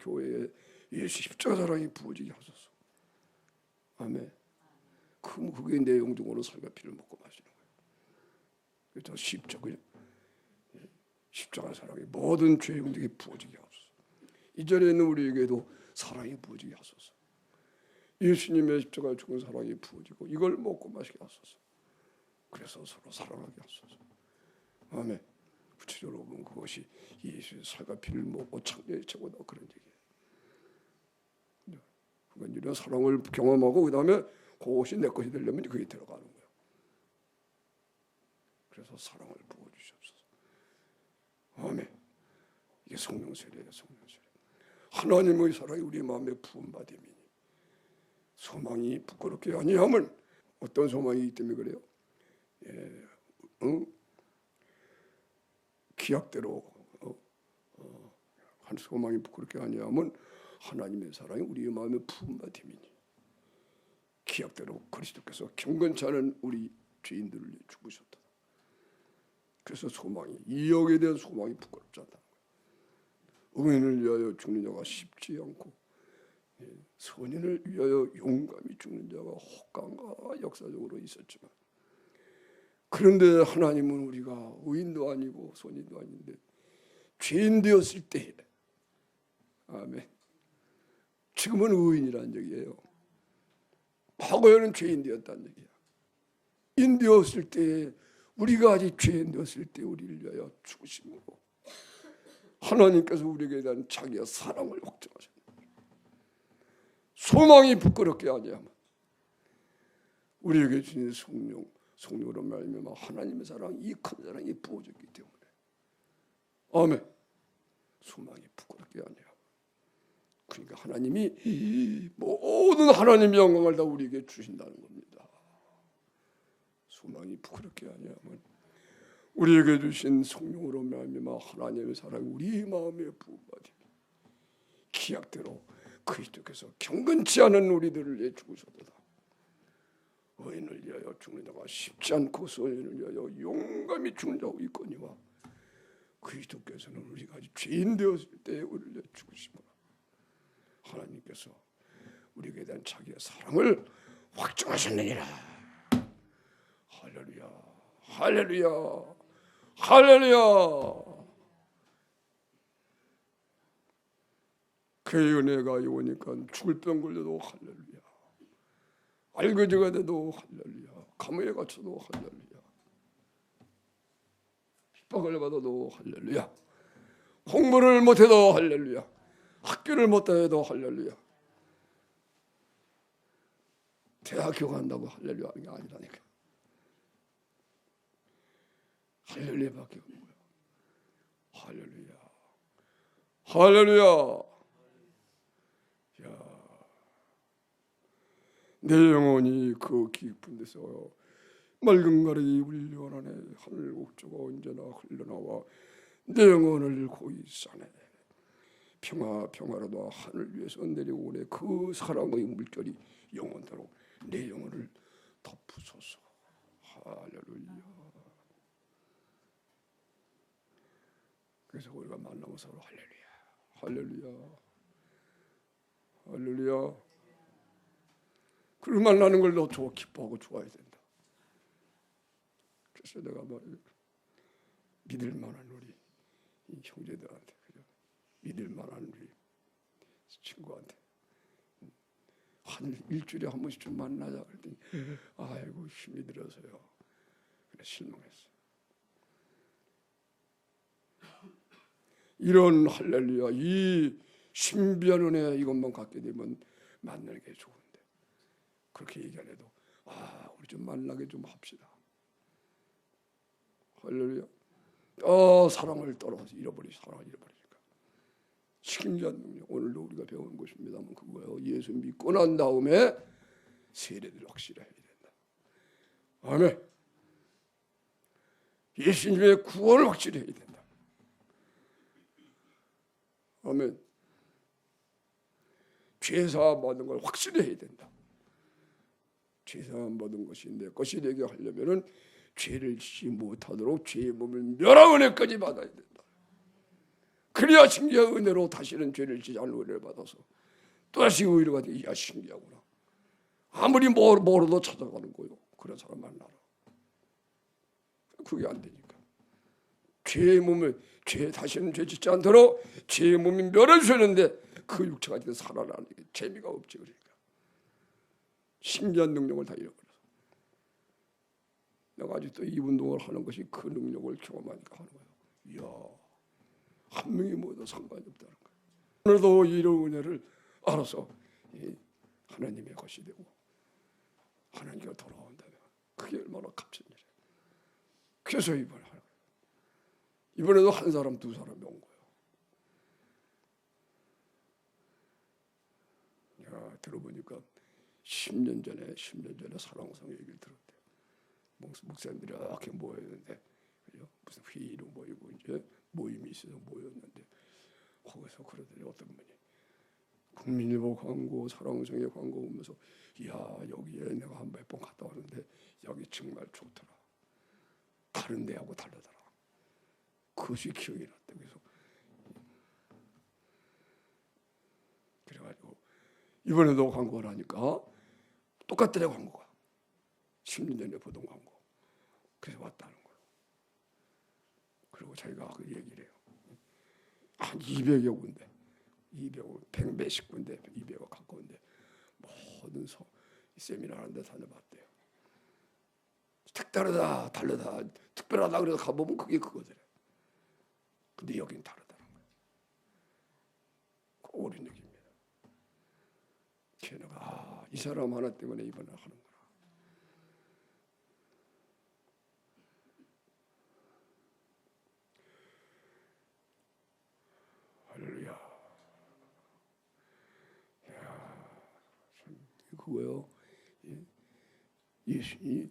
교회에 예수 십자가 사랑이 부어지게 하소서. 아멘. 그게 내용적으로 살과 피를 먹고 마시는 거예요. 그래서 십자가 사랑이 모든 죄 용되게 부어지게 하소서. 이 자리에 있는 우리에게도 사랑이 부어지게 하소서. 예수님의 십자가 죽은 사랑이 부어지고 이걸 먹고 마시게 하소서. 그래서 서로 사랑하게 하소서. 아멘. 구체적으로 보면 그것이 예수의 살과 피를 먹고 창조의 최고다 그런 얘기예요. 그러니까 이런 사랑을 경험하고 그 다음에 그것이 내 것이 되려면 그게 들어가는 거예요. 그래서 사랑을 부어주시옵소서. 아멘. 이게 성령 세례예요. 성령 세례. 하나님의 사랑이 우리 마음에 부음받음이니 소망이 부끄럽게 아니함은 어떤 소망이 있기 때문에 그래요? 기약대로 한 소망이 부끄럽게 아니함은 하나님의 사랑이 우리의 마음에 부음받음이니 기약대로 그리스도께서 경건치 않은 우리 죄인들을 죽으셨다. 그래서 소망이 이역에 대한 소망이 부끄럽지 않다는 거예요. 의인을 위하여 죽는 자가 쉽지 않고 선인을 위하여 용감히 죽는 자가 혹간가 역사적으로 있었지만 그런데 하나님은 우리가 의인도 아니고 선인도 아닌데 죄인 되었을 때 아멘. 지금은 의인이라는 얘기예요. 과거에는 죄인 되었다는 얘기야. 인 되었을 때 우리가 아직 죄인 되었을 때 우리를 위하여 죽으심으로 하나님께서 우리에게 대한 자기의 사랑을 확증하셨다. 소망이 부끄럽게 아니하면 우리에게 주신 성령으로 말미암아 하나님의 사랑, 이 큰 사랑이 부어졌기 때문에 아멘. 소망이 부끄럽게 아니하면 그러니까 하나님이 모든 하나님의 영광을 다 우리에게 주신다는 겁니다. 소망이 부끄럽게 아니하면 우리에게 주신 성령으로 말미암아 하나님의 사랑이 우리 마음에 부어받으니 기약대로 그리스도께서 경건치 않은 우리들을 내 죽으셨도다. 의인을 위하여 죽는 자가 쉽지 않고 선인을 위하여 용감히 죽는 자가 있거니와 그리스도께서는 우리가 아직 죄인 되었을 때 우리를 내 죽으시므로 하나님께서 우리에게 대한 자기의 사랑을 확증하셨느니라. 할렐루야, 할렐루야, 할렐루야. 그의 은혜가 오니까 죽을 병 걸려도 할렐루야, 알거지가 돼도 할렐루야, 감옥에 갇혀도 할렐루야, 핍박을 받아도 할렐루야, 공부를 못해도 할렐루야, 학교를 못해도 할렐루야, 대학교 간다고 할렐루야 하는 게 아니라니까. 할렐루야밖에 없는 거야. 할렐루야, 할렐루야. 야, 내 영혼이 그 깊은 데서 맑은 가르기 울려하네. 하늘 옥조가 언제나 흘러나와 내 영혼을 고이 싸네. 평화로도 하늘 위에서 내려오네. 그 사랑의 물결이 영원토록 내 영혼을 덮으소서. 할렐루야. 그래서 우리가 만나면 서로 할렐루야, 할렐루야, 할렐루야. 그를 만나는 걸 더 기뻐하고 좋아해야 된다. 그래서 내가 말해요. 믿을 만한 우리 이 형제들한테, 그죠? 믿을 만한 우리 친구한테 한 일주일에 한 번씩 좀 만나자 그랬더니 아이고 힘이 들어서요. 그래 실망했어. 이런 할렐루야, 이 신비한 은혜 이것만 갖게 되면 만나는 게 좋은데 그렇게 얘기 안 해도 우리 좀 만나게 좀 합시다. 할렐루야. 사랑을 떨어서 사랑을 잃어버리니까 식인자한 능력. 오늘도 우리가 배우는 것입니다만 그거예요. 예수 믿고 난 다음에 세례를 확실히 해야 된다. 아멘. 예수님의 구원을 확실히 해야 된다. 아멘. 죄사함 받은 걸 확실히 해야 된다. 죄사함 받은 것이 내 것이 되게 하려면은 죄를 짓지 못하도록 죄의 몸을 멸한 은혜까지 받아야 된다. 그래야 신기한 은혜로 다시는 죄를 지지 않는 은혜를 받아서 또다시 의로가 되기. 이야 신기하구나. 아무리 멀어도 찾아가는 거요. 그런 사람 만나라. 그게 안 되니까. 죄의 몸을 다시는 죄 짓지 않도록 죄의 몸이 멸해주셨는데 그 육체가 이제 살아나는 게 재미가 없지. 그러니까 신기한 능력을 다 잃어버려서 내가 아직도 이 운동을 하는 것이 그 능력을 경험하니까 하는 거예요. 이야, 한 명이 뭐도 상관이 없다는 거예요. 오늘도 이런 은혜를 알아서 하나님의 것이 되고 하나님께 돌아온다면 그게 얼마나 값진 일이에요. 그래서 이번에도 한 사람 두 사람이 온 거예요. 야, 들어보니까 10년 전에 사랑성 얘기를 들었대요. 목사님들이 이렇게 모였는데 무슨 회의로 모이고 이제 모임이 있어서 모였는데 거기서 그러더니 어떤 분이 국민일보 광고, 사랑성의 광고 보면서 이야 여기에 내가 몇 번 갔다 왔는데 여기 정말 좋더라. 다른 데하고 다르더라. 그것이 기억이 났다. 그래가지고 이번에도 광고를 하니까 똑같더래 광고가. 10년 전에 보던 광고. 그래서 왔다는 거예요. 그리고 자기가 그 얘기를 해요. 한 200여 군데, 100 몇십 군데, 200여 가까운데 모든 세미나 하는데 다녀봤대요. 다르다, 특별하다 그래서 가보면 그게 그거더래. 근데 여긴 다르다는 거예요. 옳은 얘기입니다. 걔네가 이 사람 하나 때문에 이번에 하는구나. 할렐루야. 야, 그거요. 예수님이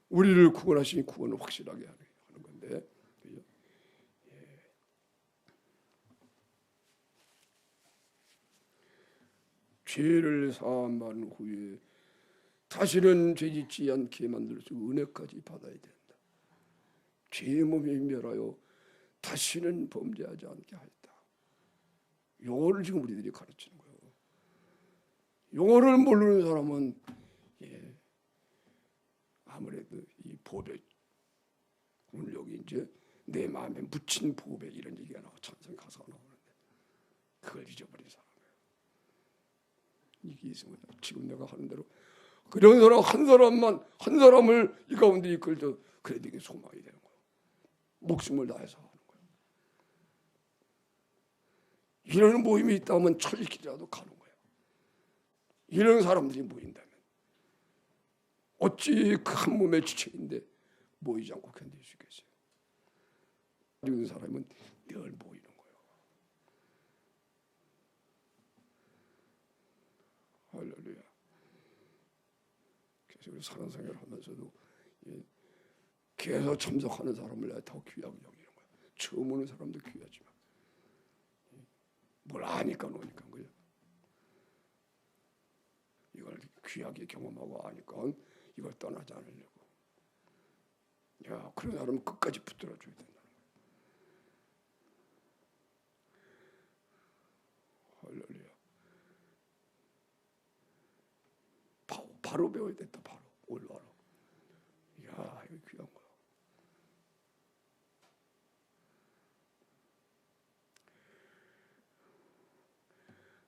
우리를 구원하시니 구원을 확실하게 하는 건데. 죄를 사함한 후에 다시는 죄짓지 않게 만들어서 은혜까지 받아야 된다. 죄의 몸에 멸하여 다시는 범죄하지 않게 하였다. 요거를 지금 우리들이 가르치는 거예요. 요거를 모르는 사람은 아무래도 이 보배, 오늘 여기 이제 내 마음에 묻힌 보배 이런 얘기가 나와 찬송 가사가 나오는데 그걸 잊어버린 사람. 이게 있으면 지금 내가 하는 대로 그런 사람 한 사람을 이 가운데 이끌죠. 그래야 이게 소망이 되는 거예요. 목숨을 다해서 하는 거예요. 이런 모임이 있다면 철길이라도 가는 거예요. 이런 사람들이 모인다면 어찌 큰 몸의 지체인데 모이지 않고 견딜 수 있겠어요. 이런 사람은 늘 모이는 거예요. 할렐루야. 그래서 우리 사랑생활을 하면서도 계속 참석하는 사람을 내가 더 귀하게 여기는 거야. 처음 오는 사람도 귀하지만 뭘 아니까 노니까 그죠. 이걸 귀하게 경험하고 아니까 이걸 떠나지 않으려고. 야, 그런 사람은 끝까지 붙들어줘야 된다는 거야. 할렐루야. 바로 배워야 된다. 바로 올라와라. 야, 이거 귀한 거야.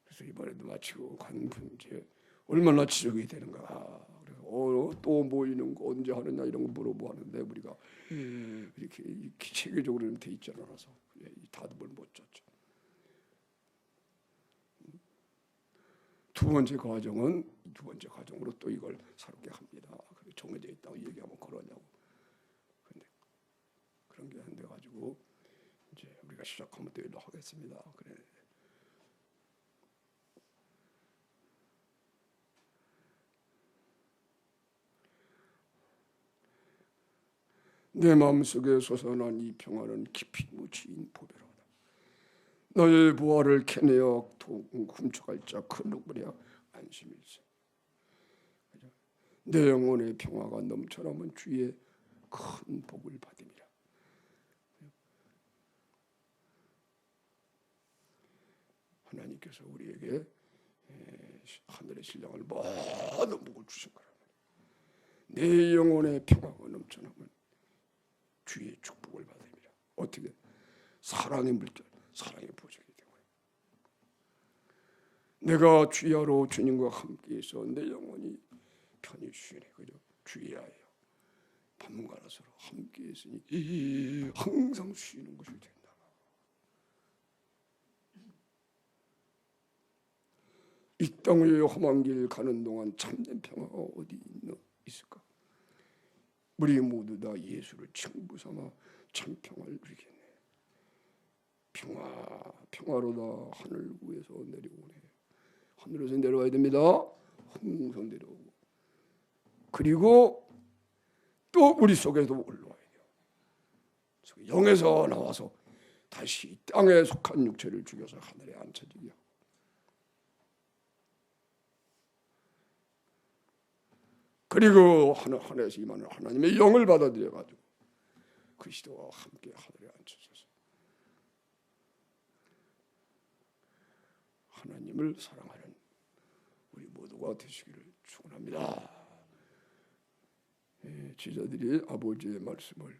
그래서 이번에도 마치고 간 분제 얼마나 지적이 되는가. 그래서 또 모이는 거 언제 하느냐 이런 거 물어보는데 우리가 이렇게 체계적으로는 돼 있지 않아서 다듬을 못 줬죠. 두 번째 과정으로 또 이걸 새롭게 합니다. 정해져 있다고 얘기하면 그러냐고. 근데 그런 게 안 돼가지고 이제 우리가 시작하면 또 일로 하겠습니다. 그래. 내 마음속에 솟아난 이 평화는 깊이 묻힌 보배로다. 너의 부활을 캐내어 훔쳐갈 자 그 누구랴 안심일세. 내 영혼의 평화가 넘쳐나면 주의 큰 복을 받음이라. 하나님께서 우리에게 하늘의 신령을 모든 복을 주신 거라. 내 영혼의 평화가 넘쳐나면 주의 축복을 받습니다. 어떻게? 사랑의 물질, 사랑의 보증이 되고요. 내가 주야로 주님과 함께 있어 내 영혼이 편히 쉬네. 그죠? 주야예요. 밤과 서로 함께 있으니 항상 쉬는 것이 된다. 이 땅 위에 험한 길 가는 동안 참된 평화가 어디 있을까? 우리 모두 다 예수를 친구 삼아 참 평화를 누리겠네. 평화로다 하늘 위에서 내려오네. 하늘에서 내려와야 됩니다. 항상 내려오고. 그리고 또 우리 속에도 올라와야 돼요. 영에서 나와서 다시 땅에 속한 육체를 죽여서 하늘에 앉혀지게 하고. 그리고 하늘에서 임하는 하나님의 영을 받아들여가지고 그리스도와 함께 하늘에 앉혀져서 하나님을 사랑하는 우리 모두가 되시기를 축원합니다. 제자들이 아버지의 말씀을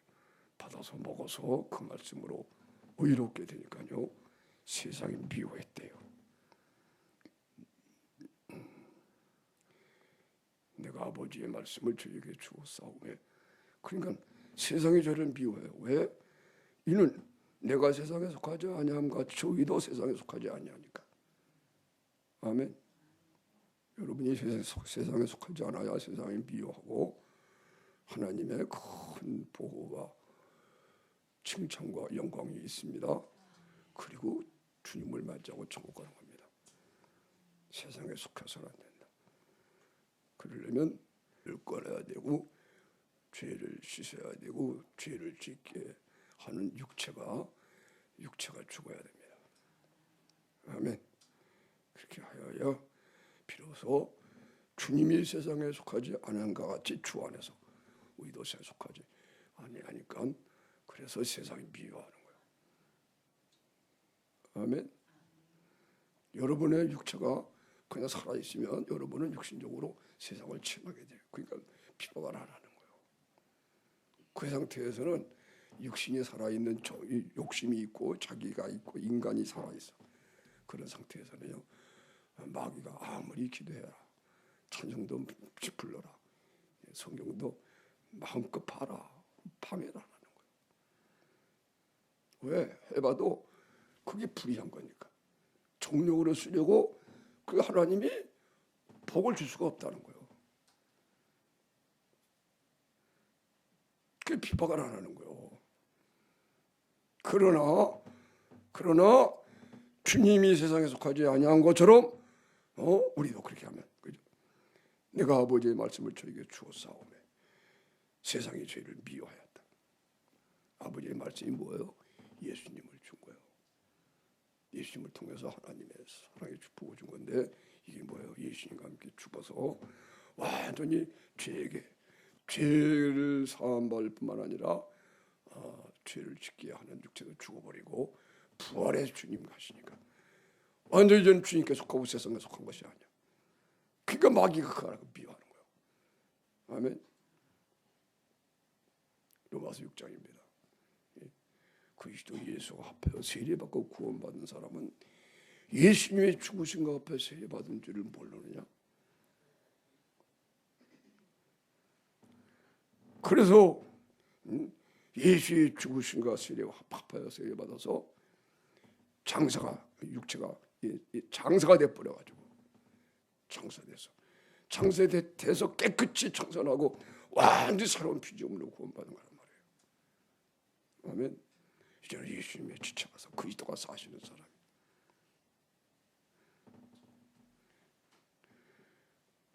받아서 먹어서 그 말씀으로 의롭게 되니까요, 세상이 미워했대요. 내가 아버지의 말씀을 저에게 주었사오매. 그러니까 세상이 저를 미워해요. 왜? 이는 내가 세상에 속하지 아니함과 저희도 세상에 속하지 아니하니까. 아멘. 여러분이 세상에 속하지 않아야 세상이 미워하고 하나님의 큰 보호와 칭찬과 영광이 있습니다. 그리고 주님을 맞이하고 천국 가는 겁니다. 세상에 속해서는 안 된다. 그러려면 죄를 꺼내야 되고 죄를 씻어야 되고 죄를 짓게 하는 육체가 죽어야 됩니다. 아멘. 그렇게 하여야 비로소 주님이 세상에 속하지 않은가 같이 주 안에서 우리도 세상에 속하지 아니하니까 그래서 세상이 미워하는 거예요. 아멘. 여러분의 육체가 그냥 살아있으면 여러분은 육신적으로 세상을 침하게 돼요. 그러니까 비방을 안 하는 거예요. 그 상태에서는 육신이 살아있는 욕심이 있고 자기가 있고 인간이 살아있어. 그런 상태에서는요, 마귀가 아무리 기도해라, 찬송도 불러라, 성경도 마음껏 봐라, 방해를 안 하는 거예요. 왜? 해봐도 그게 불의한 거니까. 정욕으로 쓰려고 그 하나님이 복을 줄 수가 없다는 거예요. 그게 비방을 안 하는 거예요. 그러나 주님이 세상에 속하지 아니한 것처럼 우리도 그렇게 하면, 그죠? 내가 아버지의 말씀을 저에게 주었사오매 세상이 죄를 미워하였다. 아버지의 말씀이 뭐예요? 예수님을 준 거예요. 예수님을 통해서 하나님의 사랑의 축복을 준 건데 이게 뭐예요? 예수님과 함께 죽어서 완전히 죄를 사함 받을 뿐만 아니라 죄를 짓게 하는 육체도 죽어버리고 부활의 주님 가시니까 완전히 저는 주님께 속하고 세상에 속한 것이 아니야. 그러니까 마귀가 그걸 미워하는 거예요. 아멘. 로마서 6장입니다. 그리스도 예수와 합하여 세례받고 구원받은 사람은 예수님의 죽으신과 합해 세례받은 줄을 모르느냐? 그래서 예수의 죽으신과 세례와 합하여 세례받아서 육체가 장사가 돼버려가지고 장사돼서 깨끗이 청산하고 완전히 새로운 피조물로 구원받는 거란 말이에요. 아멘. 이제는 예수님의 지쳐가서 그리스도가 사시는 사람.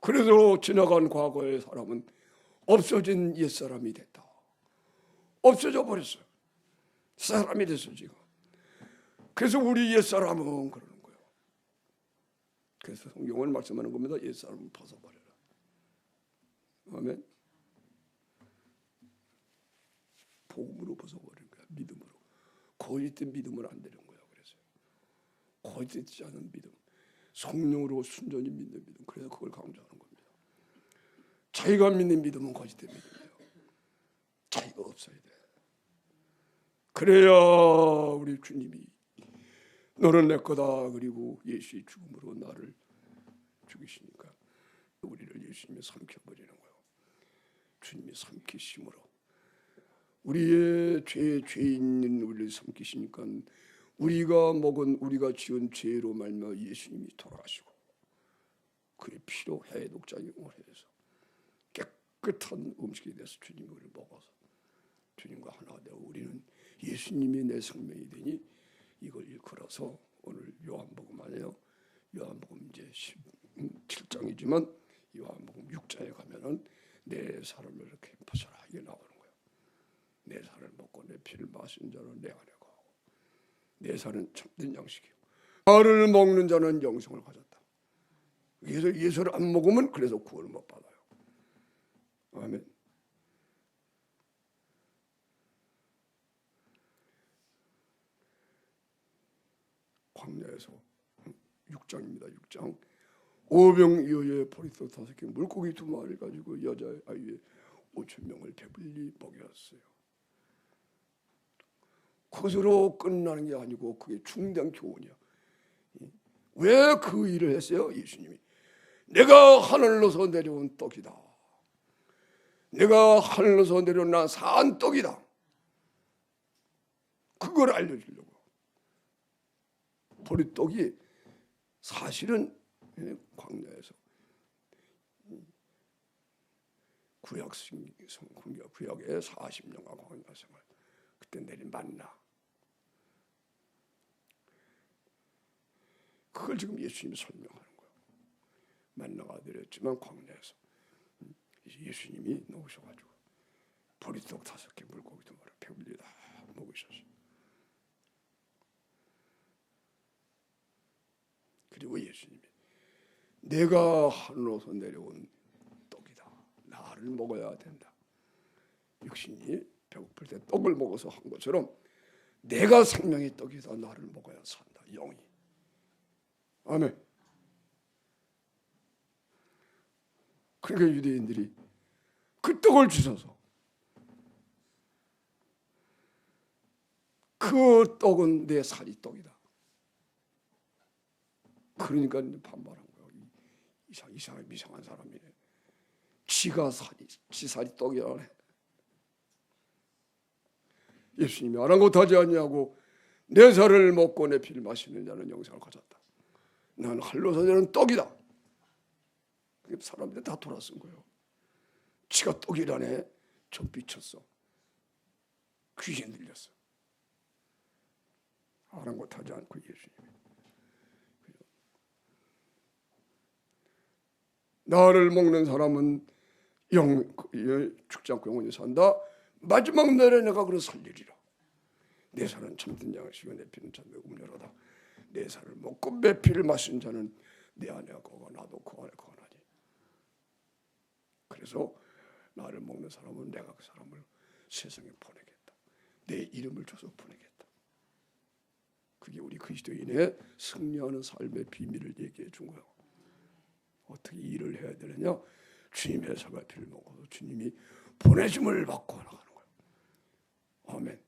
그래도 지나간 과거의 사람은 없어진 옛사람이 됐다. 없어져 버렸어요. 사람이 됐어 지금. 그래서 우리 옛사람은 그러는 거예요. 그래서 성경을 말씀하는 겁니다. 옛사람은 벗어버려라. 아멘. 복음으로 벗어버리는 거야. 믿음으로. 거짓된 믿음을 안 되는 거야. 그래서 거짓되지 않은 믿음, 성령으로 순전히 믿는 믿음. 그래서 그걸 강조하는 겁니다. 자기가 믿는 믿음은 거짓된 믿음이에요. 자기가 없어야 돼. 그래야 우리 주님이 너는 내 거다, 그리고 예수의 죽음으로 나를 죽이시니까 우리를 예수님이 삼켜버리는 거예요. 주님이 삼키심으로 우리의 죄인 우리를 삼키시니까 우리가 먹은, 우리가 지은 죄로 말미암아 예수님이 돌아가시고 그의 피로 해독작용을 해서 깨끗한 음식이 돼서 주님이 우리를 먹어서 주님과 하나가 되어 우리는 예수님이 내 생명이 되니 이걸 일컬어서 오늘 요한복음 안에요. 요한복음 이제 17장이지만 요한복음 6장에 가면은 내 살을 이렇게 벗어나게 나오는 거예요. 내 살을 먹고 내 피를 마신 자는 내 안에 거하고 내 살은 참된 양식이요 나를 먹는 자는 영생을 가졌다. 그래서 예수를 안 먹으면 그래서 구원을 못 받아요. 아멘. 광야에서 6장입니다. 6장 오병이어의 보리떡 5개 물고기 2마리를 가지고 여자아이 5,000명을 배불리 먹였어요. 그것으로 끝나는 게 아니고 그게 중대한 교훈이야. 왜 그 일을 했어요? 예수님이 내가 하늘로서 내려온 떡이다. 내가 하늘로서 내려온 나 산 떡이다. 그걸 알려주려고. 보리떡이 사실은 광야에서 구약의 40년간 광야 생활 그때 내린 만나, 그걸 지금 예수님이 설명하는 거예요. 만나가 내렸지만 광야에서 예수님이 나오셔가지고 보리떡 5개 물고기 2마리 배불리 다 먹으셨어요. 그리고 예수님이 내가 하늘로서 내려온 떡이다. 나를 먹어야 된다. 육신이 배고플 때 떡을 먹어서 한 것처럼 내가 생명의 떡이다. 나를 먹어야 산다. 영이. 아멘. 그러니까 유대인들이 그 떡을 주셔서 그 떡은 내 살이 떡이다. 그러니까 반발한 거예요. 이상한 사람이네. 지 살이 떡이라네. 예수님이 아랑곳하지 아니하고 내 살을 먹고 내 피를 마시는 자는 영생을 가졌다. 나는 할로서 되는 떡이다. 사람들이 다 돌아선 거예요. 지가 떡이라네. 좀 비쳤어. 귀신 들렸어. 아랑곳하지 않고 예수님이 나를 먹는 사람은 죽지 않고 영원히 산다. 마지막 날에 내가 그를 살리리라. 내 살은 참된 양식이요 내 피는 참된 음료로다. 내 살을 먹고 내 피를 마신 자는 내 안에 거하고 나도 그 안에 거하나니. 그래서 나를 먹는 사람은 내가 그 사람을 세상에 보내겠다. 내 이름을 줘서 보내겠다. 그게 우리 그리스도인의 승리하는 삶의 비밀을 얘기해 준 거예요. 어떻게 일을 해야 되느냐? 주님의 살과 피를 먹어서 주님이 보내심을 받고 나가는 거예요. 아멘.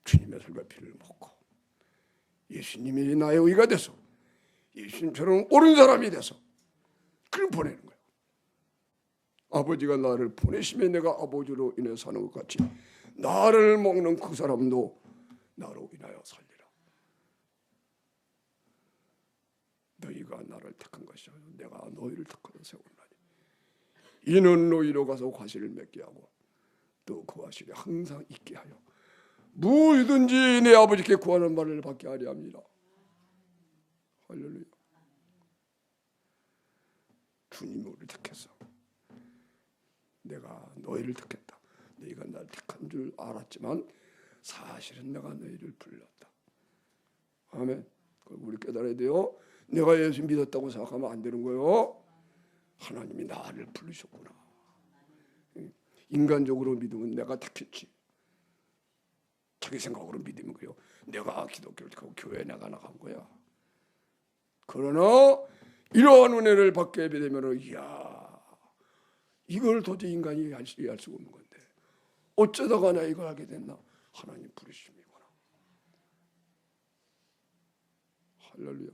주님의 살과 피를 먹고 예수님이 나의 의가 돼서 예수님처럼 옳은 사람이 돼서 그를 보내는 거예요. 아버지가 나를 보내심에 내가 아버지로 인해 사는 것 같이 나를 먹는 그 사람도 나로 인하여 살리라. 너희가 나를 택한 것이 아니라 내가 너희를 택하여 세웠나니 이는 너희로 가서 과실을 맺게 하고 또 그 과실이 항상 있게 하여 무엇이든지 내 아버지께 구하는 말을 받게 하려 합니다. 할렐루야. 주님이 우리를 택했어. 내가 너희를 택했다. 너희가 나를 택한 줄 알았지만 사실은 내가 너희를 불렀다. 아멘. 우리 깨달아야 돼요. 내가 예수 믿었다고 생각하면 안 되는 거예요. 하나님이 나를 부르셨구나. 인간적으로 믿으면 내가 택했지. 자기 생각으로 믿으면 그래요. 내가 기독교를 택하고 교회에 내가 나간 거야. 그러나 이러한 은혜를 받게 되면 이야, 이걸 도저히 인간이 이해할 수가 없는 건데 어쩌다가 나 이걸 하게 됐나? 하나님 부르심이구나. 할렐루야.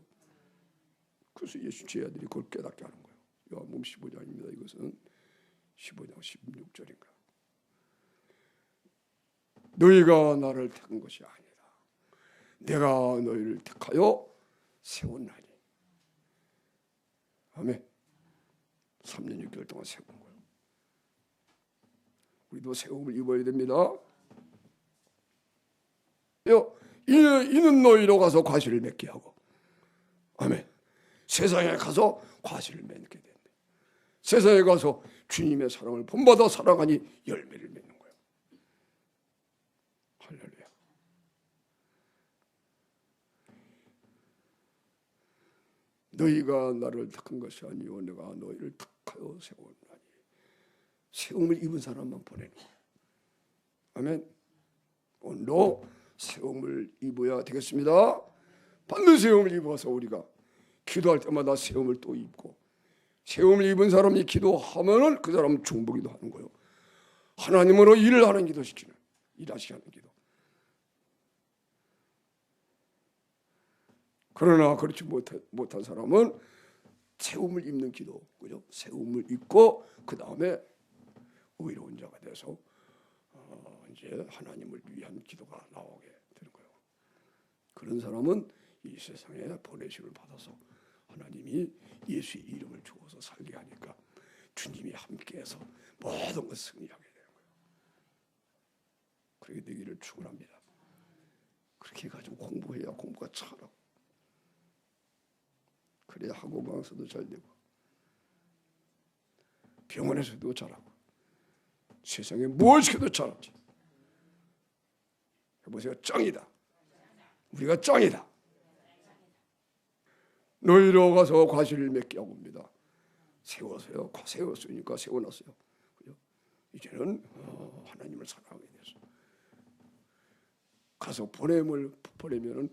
그래서 예수 제자들이 그걸 깨닫게 하는 거예요. 요한복음 15장입니다. 이것은 15장 16절인가. 너희가 나를 택한 것이 아니다. 내가 너희를 택하여 세웠나니. 아멘. 3년 6개월 동안 세운 거예요. 우리도 세움을 입어야 됩니다. 이는 너희로 가서 과실을 맺게 하고, 아멘. 세상에 가서 과실을 맺게 된다. 세상에 가서 주님의 사랑을 본받아 살아가니 열매를 맺는 거예요. 할렐루야. 너희가 나를 택한 것이 아니요 내가 너희를 택하여 세웠나니. 세움을 입은 사람만 보내는 거예요. 아멘. 오늘도 세움을 입어야 되겠습니다. 반드시 세움을 입어서 우리가 기도할 때마다 세움을 또 입고, 세움을 입은 사람이 기도하면은 그 사람은 중보기도 하는 거예요. 하나님으로 일을 하는 기도시키는, 일하시게 하는 기도. 그러나 그렇지 못한 사람은 세움을 입는 기도, 그죠? 세움을 입고 그 다음에 의로운 자가 돼서 이제 하나님을 위한 기도가 나오게 되는 거예요. 그런 사람은 이 세상에 보내심을 받아서 하나님이 예수의 이름을 주어서 살게 하니까 주님이 함께해서 모든 것을 승리하게 되는 거예요. 그렇게 되기를 축원합니다. 그렇게 해가지고 공부해야 공부가 잘하고, 그래야 학원 강사도 잘 되고, 병원에서도 잘하고, 세상에 뭘 시켜도 잘하지. 해보세요. 짱이다. 우리가 짱이다. 너희로 가서 과실을 맺게 하고 옵니다. 세웠어요. 세웠으니까 세워놨어요. 그죠? 이제는 하나님을 사랑하게 됐어. 가서 보내면은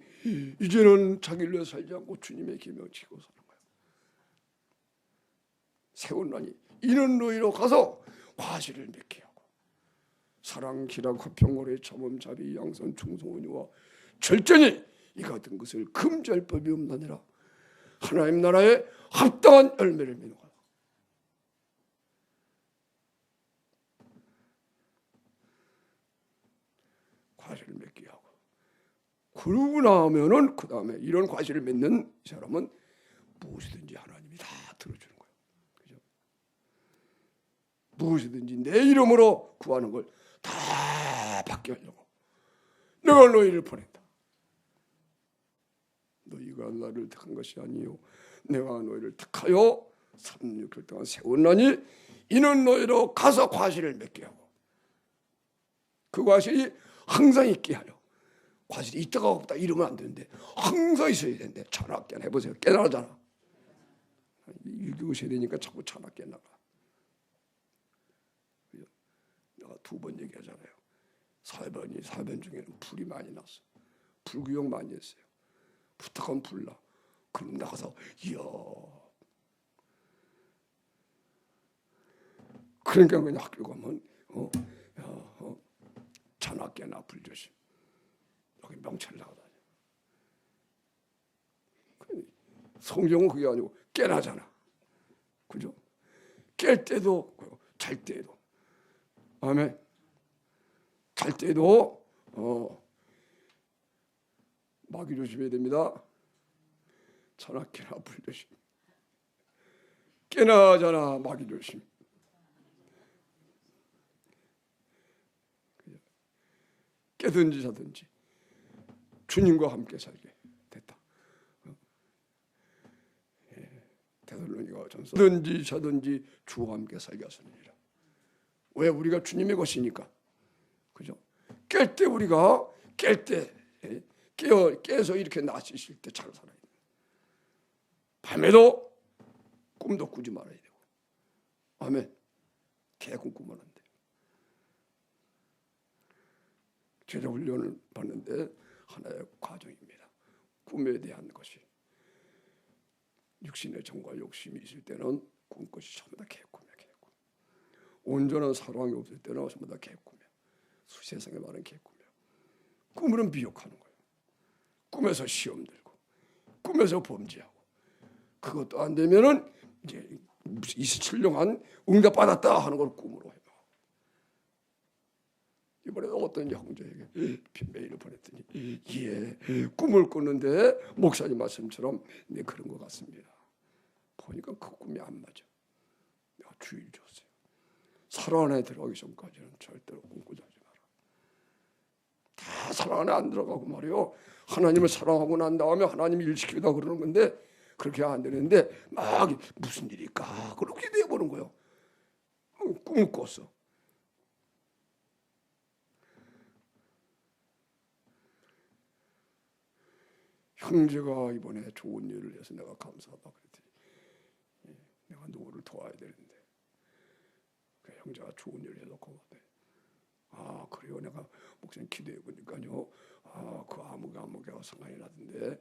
이제는 자기를 위해 살지 않고 주님의 계명 지키고 사는 거예요. 세웠나니 이는 너희로 가서 과실을 맺게 하고, 사랑, 기락, 화평, 참음, 자비, 양선, 충성, 온유와 절제니 이 같은 것을 금지할 법이 없나니라. 하나님 나라에 합당한 열매를 맺는 거야. 과실을 맺게 하고, 그러고 나면은 그 다음에 이런 과실을 맺는 사람은 무엇이든지 하나님이 다 들어주는 거예요. 그죠? 무엇이든지 내 이름으로 구하는 걸 다 받게 하려고 내가 너희를 보낸다. 너희가 나를 택한 것이 아니요 내가 너희를 택하여 3년 6개월 동안 세웠나니 이는 너희로 가서 과실을 맺게 하고, 그 과실이 항상 있게 하려. 과실이 있다가 없다 이러면 안 되는데 항상 있어야 되는데, 천하깨나 해보세요. 깨나잖아. 읽으셔야 되니까 자꾸 천하깨나가. 내가 2번 얘기하잖아요. 사변 중에는 불이 많이 났어. 불구경 많이 했어요. 부탁하면 불나. 그럼 나가서 이야. 그러니까 그냥 학교 가면 전학계나 불조심. 여기 명찰 나가다니. 성경은 그게 아니고 깨나잖아. 그죠? 깰 때도 잘 때도. 아멘. 잘 때도 마귀 조심해야 됩니다. 전학계나 불조심. 깨나잖아. 마귀 조심. 깨든지 자든지 주님과 함께 살게 됐다. 데살로니가전서 든지 자든지 주와 함께 살게 하시느니라. 왜? 우리가 주님의 것이니까. 그죠? 깰 때 우리가 깨서 이렇게 낮에 있을 때 잘 살아야 돼. 밤에도 꿈도 꾸지 말아야 되고. 아멘. 개꿈 꾸면 안 돼. 제자 훈련을 받는데 하나의 과정입니다. 꿈에 대한 것이. 육신의 정과 욕심이 있을 때는 꿈것이 전부 다 개꿈이야. 개꿈. 온전한 사랑이 없을 때는 전부 다 개꿈이야. 세상에 많은 개꿈이야. 꿈으로는 미혹하는 거야. 꿈에서 시험 들고 꿈에서 범죄하고 그것도 안 되면은 이제 신령한 응답 받았다 하는 걸 꿈으로 해요. 이번에 어떤 형제에게 메일을 보냈더니 꿈을 꾸는데 목사님 말씀처럼 네 그런 것 같습니다. 보니까 그 꿈이 안 맞아. 내가 주의를 줬어요. 사랑 안에 들어가기 전까지는 절대로 꿈꾸지 마라. 다 사랑 안에 안 들어가고 말이요. 하나님을 사랑하고 난 다음에 하나님이 일 시키다 그러는 건데 그렇게 안 되는데 막 무슨 일일까 그렇게 돼버린 거예요. 꿈을 꿨어. 형제가 이번에 좋은 일을 해서 내가 감사하다 그랬더니 내가 누구를 도와야 되는데 그 형제가 좋은 일을 해서 고맙대. 아 그래요. 내가 목사님 기도해 보니까요. 그 아무개가 상관이 나던데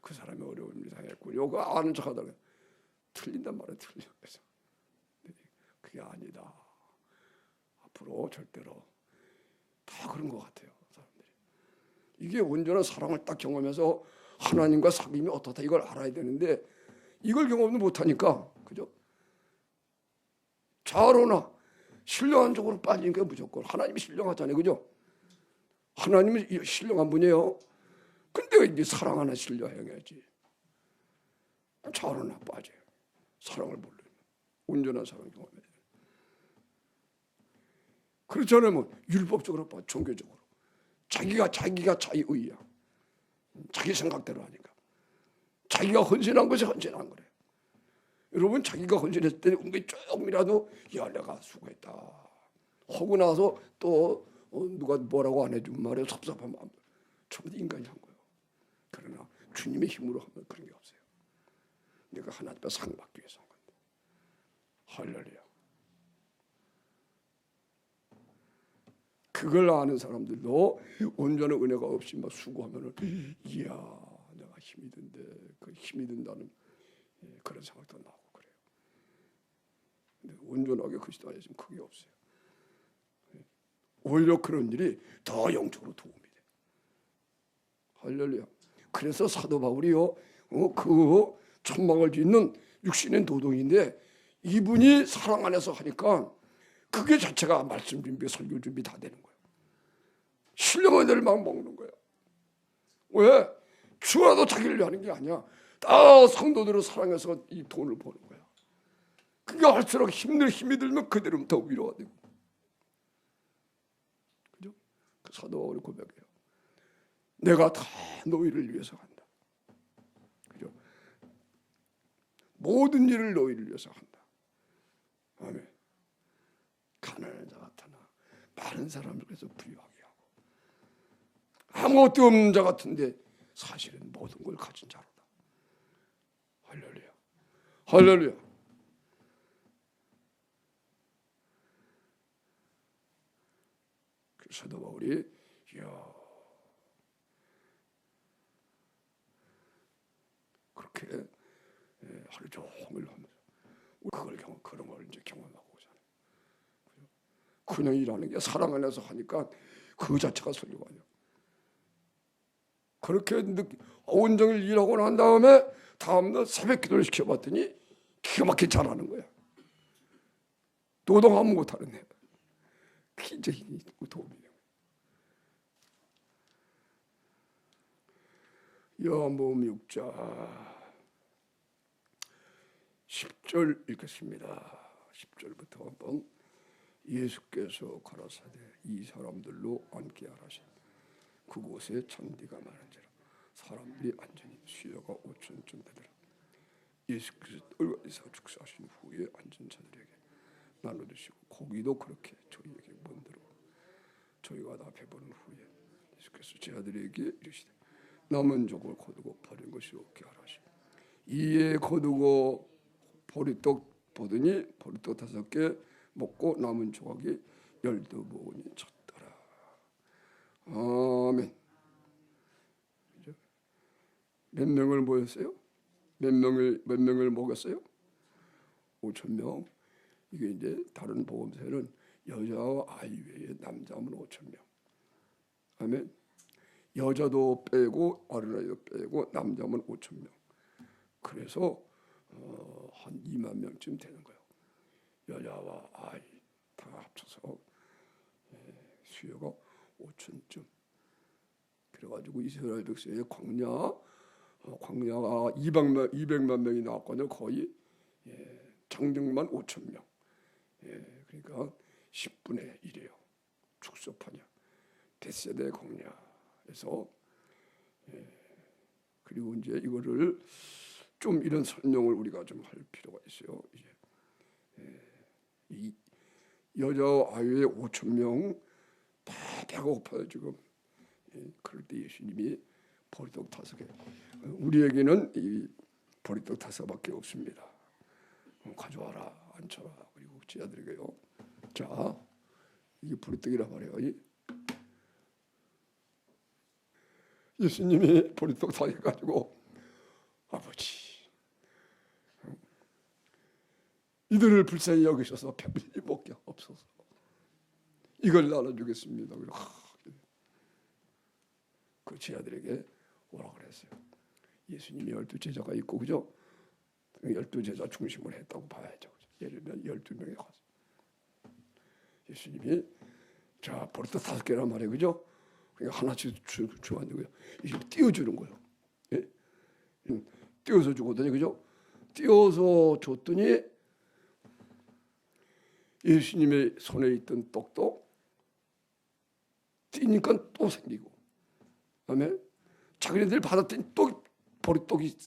그 사람이 어려움을 당했군요. 그거 아는 척하다가 틀린단 말이야. 틀려. 그래서 그게 아니다. 앞으로 절대로 다 그런 것 같아요. 사람들이. 이게 온전한 사랑을 딱 경험해서 하나님과 사귐이 어떻다 이걸 알아야 되는데 이걸 경험도 못하니까 그죠? 자아로나 신령한 쪽으로 빠지니까 무조건 하나님이 신령하잖아요. 그죠? 하나님은 신령한 분이에요. 근데 이제 사랑 하나 신령해야지. 자아로나 빠져요. 사랑을 모르면 온전한 사랑 경험해야 돼요. 그렇지 않으면 율법적으로 봐, 종교적으로 자기가 자의야. 자기 생각대로 하니까 자기가 헌신한 것이 헌신한 거래. 여러분 자기가 헌신했을 때 은근히 조금이라도 내가 수고했다 하고 나서 또 누가 뭐라고 안 해주면 말이야 섭섭한 마음 전부 인간이 한 거예요. 그러나 주님의 힘으로 하면 그런 게 없어요. 내가 하나님 앞에 상 받기 위해서 한 건데. 할렐루야. 그걸 아는 사람들도 온전한 은혜가 없이 막 수고하면은 이야 내가 힘이 든데 그 힘이 든다는 그런 생각도 나고 그래요. 근데 온전하게 그리스도 안에 지금 그게 없어요. 오히려 그런 일이 더 영적으로 도움이 돼. 할렐루야. 그래서 사도 바울이요 그 천막을 짓는 육신의 노동인데 이분이 사랑 안에서 하니까 그게 자체가 말씀 준비, 설교 준비 다 되는 거예요. 신령한 애를 막 먹는 거예요. 왜? 주라도 자기를 위하는 게 아니야. 다 성도들을 사랑해서 이 돈을 버는 거야. 그게 할수록 힘이 들면 그대로 더 위로가 되고. 그죠? 그 사도 바울이 고백해요. 내가 다 너희를 위해서 한다. 그죠? 모든 일을 너희를 위해서 한다. 아멘. 가난한 자 같으나 많은 사람을 위해서 부유하게 하고 아무것도 없는 자 같은데 사실은 모든 걸 가진 자로다. 할렐루야. 할렐루야. 그 사도 바울이 그렇게 하루 종일 하면서 그런 걸 이제 경험하고 오잖아요. 그냥 일하는 게 사랑 안에서 하니까 그 자체가 설교가 아니야. 그렇게 온종일 일하고 난 다음에 다음날 새벽 기도를 시켜봤더니 기가 막히게 잘하는 거야. 노동하면 못하는 애. 그게 이제 도움이 돼요. 요한복음 6장 10절 읽겠습니다. 10절부터 한번 예수께서 가라사대 이 사람들로 앉게 하라시 그곳에 잔디가 많은지라 사람들이 앉으니 수요가 5,000쯤 되더라. 예수께서 떨어져서 축사하신 후에 앉은 자들에게 나눠주시고 고기도 그렇게 저희에게 먼들어 저희가 다 배부른 후에 예수께서 제 아들에게 이르시되 남은 족을 거두고 버린 것이 없게 하라시 이에 거두고 보리떡 보더니 보리떡 5개 먹고 남은 조각이 12모금이 쳤더라. 아멘. 몇 명을 모였어요? 몇 명을 먹였어요? 5천 명. 이게 이제 다른 복음서에는 여자와 아이 외에 남자면 5천 명. 아멘. 여자도 빼고 어린아이도 빼고 남자면 5천 명. 그래서 한 2만 명쯤 되는 거예요. 여자와 아이 다 합쳐서 수요가 5천쯤. 그래가지고 이스라엘 백성의 광야가 200만 명이 나왔거든요. 거의 장정만 5천 명. 그러니까 10분의 1이에요. 축소판이야. 벳세대 광야에서 그리고 이제 이거를 좀 이런 설명을 우리가 좀 할 필요가 있어요. 이제 이 여자와 아이의 5천 명 다 배가 고파요 지금. 그럴 때 예수님이 보리떡 5개. 우리에게는 이 보리떡 5개밖에 없습니다. 가져와라, 앉혀라. 그리고 제자들에게요. 자, 이게 보리떡이라 말이에요. 예수님이 보리떡 4개 가지고 아버지 이들을 불쌍히 여기셔서 배불리 먹게 없어서 이걸 나눠주겠습니다. 그 제자들에게 오라 그랬어요. 예수님이 12제자가 있고 그죠? 12제자 중심으로 했다고 봐야죠. 예를 들면 12명이 가서 예수님이 자 보리떡 5개란 말이에요. 그죠? 그러니까 하나씩 주었는데요. 이게 띄워주는 거예요. 예? 띄워서 주거든요. 그죠? 띄워서 줬더니 예수님의 손에 있던 떡도 띄니까 또 생기고 아멘. 자기네들 받았더니 또 보리떡이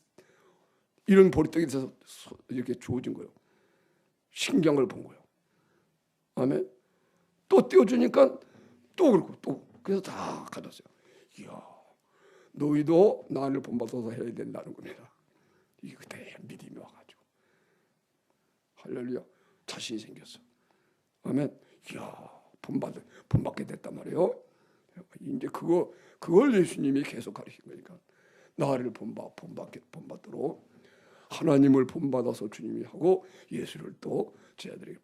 이런 보리떡이 돼서 이렇게 주어진 거예요. 신기한 걸 본 거예요. 아멘. 또 띄워주니까 또 그렇고 또 그래서 다 가졌어요. 이야, 너희도 나를 본받아서 해야 된다는 겁니다. 이게 그때 믿음이 와가지고 할렐루야 자신이 생겼어. 아멘. 이야, 본받게 됐단 말이에요. 이제 그걸 예수님이 계속 가르친 거니까 나를 본받도록 하나님을 본받아서 주님이 하고 예수를 또 제자들이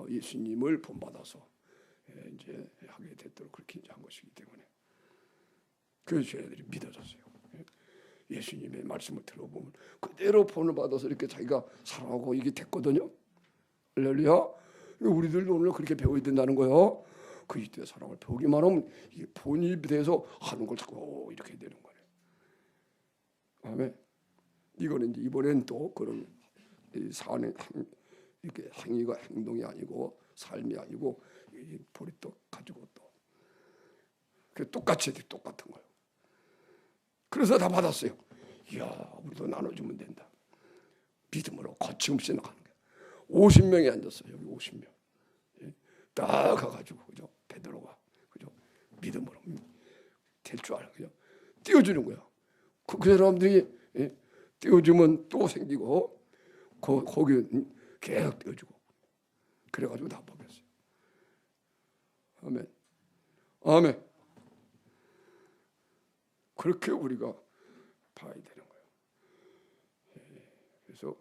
예수님을 본받아서 이제 하게 됐도록 그렇게 이제 한 것이기 때문에 그 제자들이 믿어졌어요. 예수님의 말씀을 들어보면 그대로 본받아서 이렇게 자기가 살아가고 이게 됐거든요. 할렐루야. 우리들도 오늘 그렇게 배워야 된다는 거예요. 그리스도의 사랑을 배우기만 하면 이게 본이 돼서 하는 걸 자꾸 이렇게 되는 거예요. 아멘. 이거는 이제 이번엔 또 그런 사는 이렇게 행위가 행동이 아니고 삶이 아니고 보리떡 가지고 또 똑같이 똑같은 거예요. 그래서 다 받았어요. 이야, 우리도 나눠주면 된다. 믿음으로 거침없이 나가는 거예요. 50명이 앉았어요. 여기 50명. 딱 가가지고 그죠? 베드로가 그죠? 믿음으로 될 줄 알아. 그죠? 띄워주는 거야. 그 사람들이 띄워주면 또 생기고 거기 계속 띄워주고 그래가지고 다 먹였어요. 아멘. 아멘. 그렇게 우리가 봐야 되는 거예요. 그래서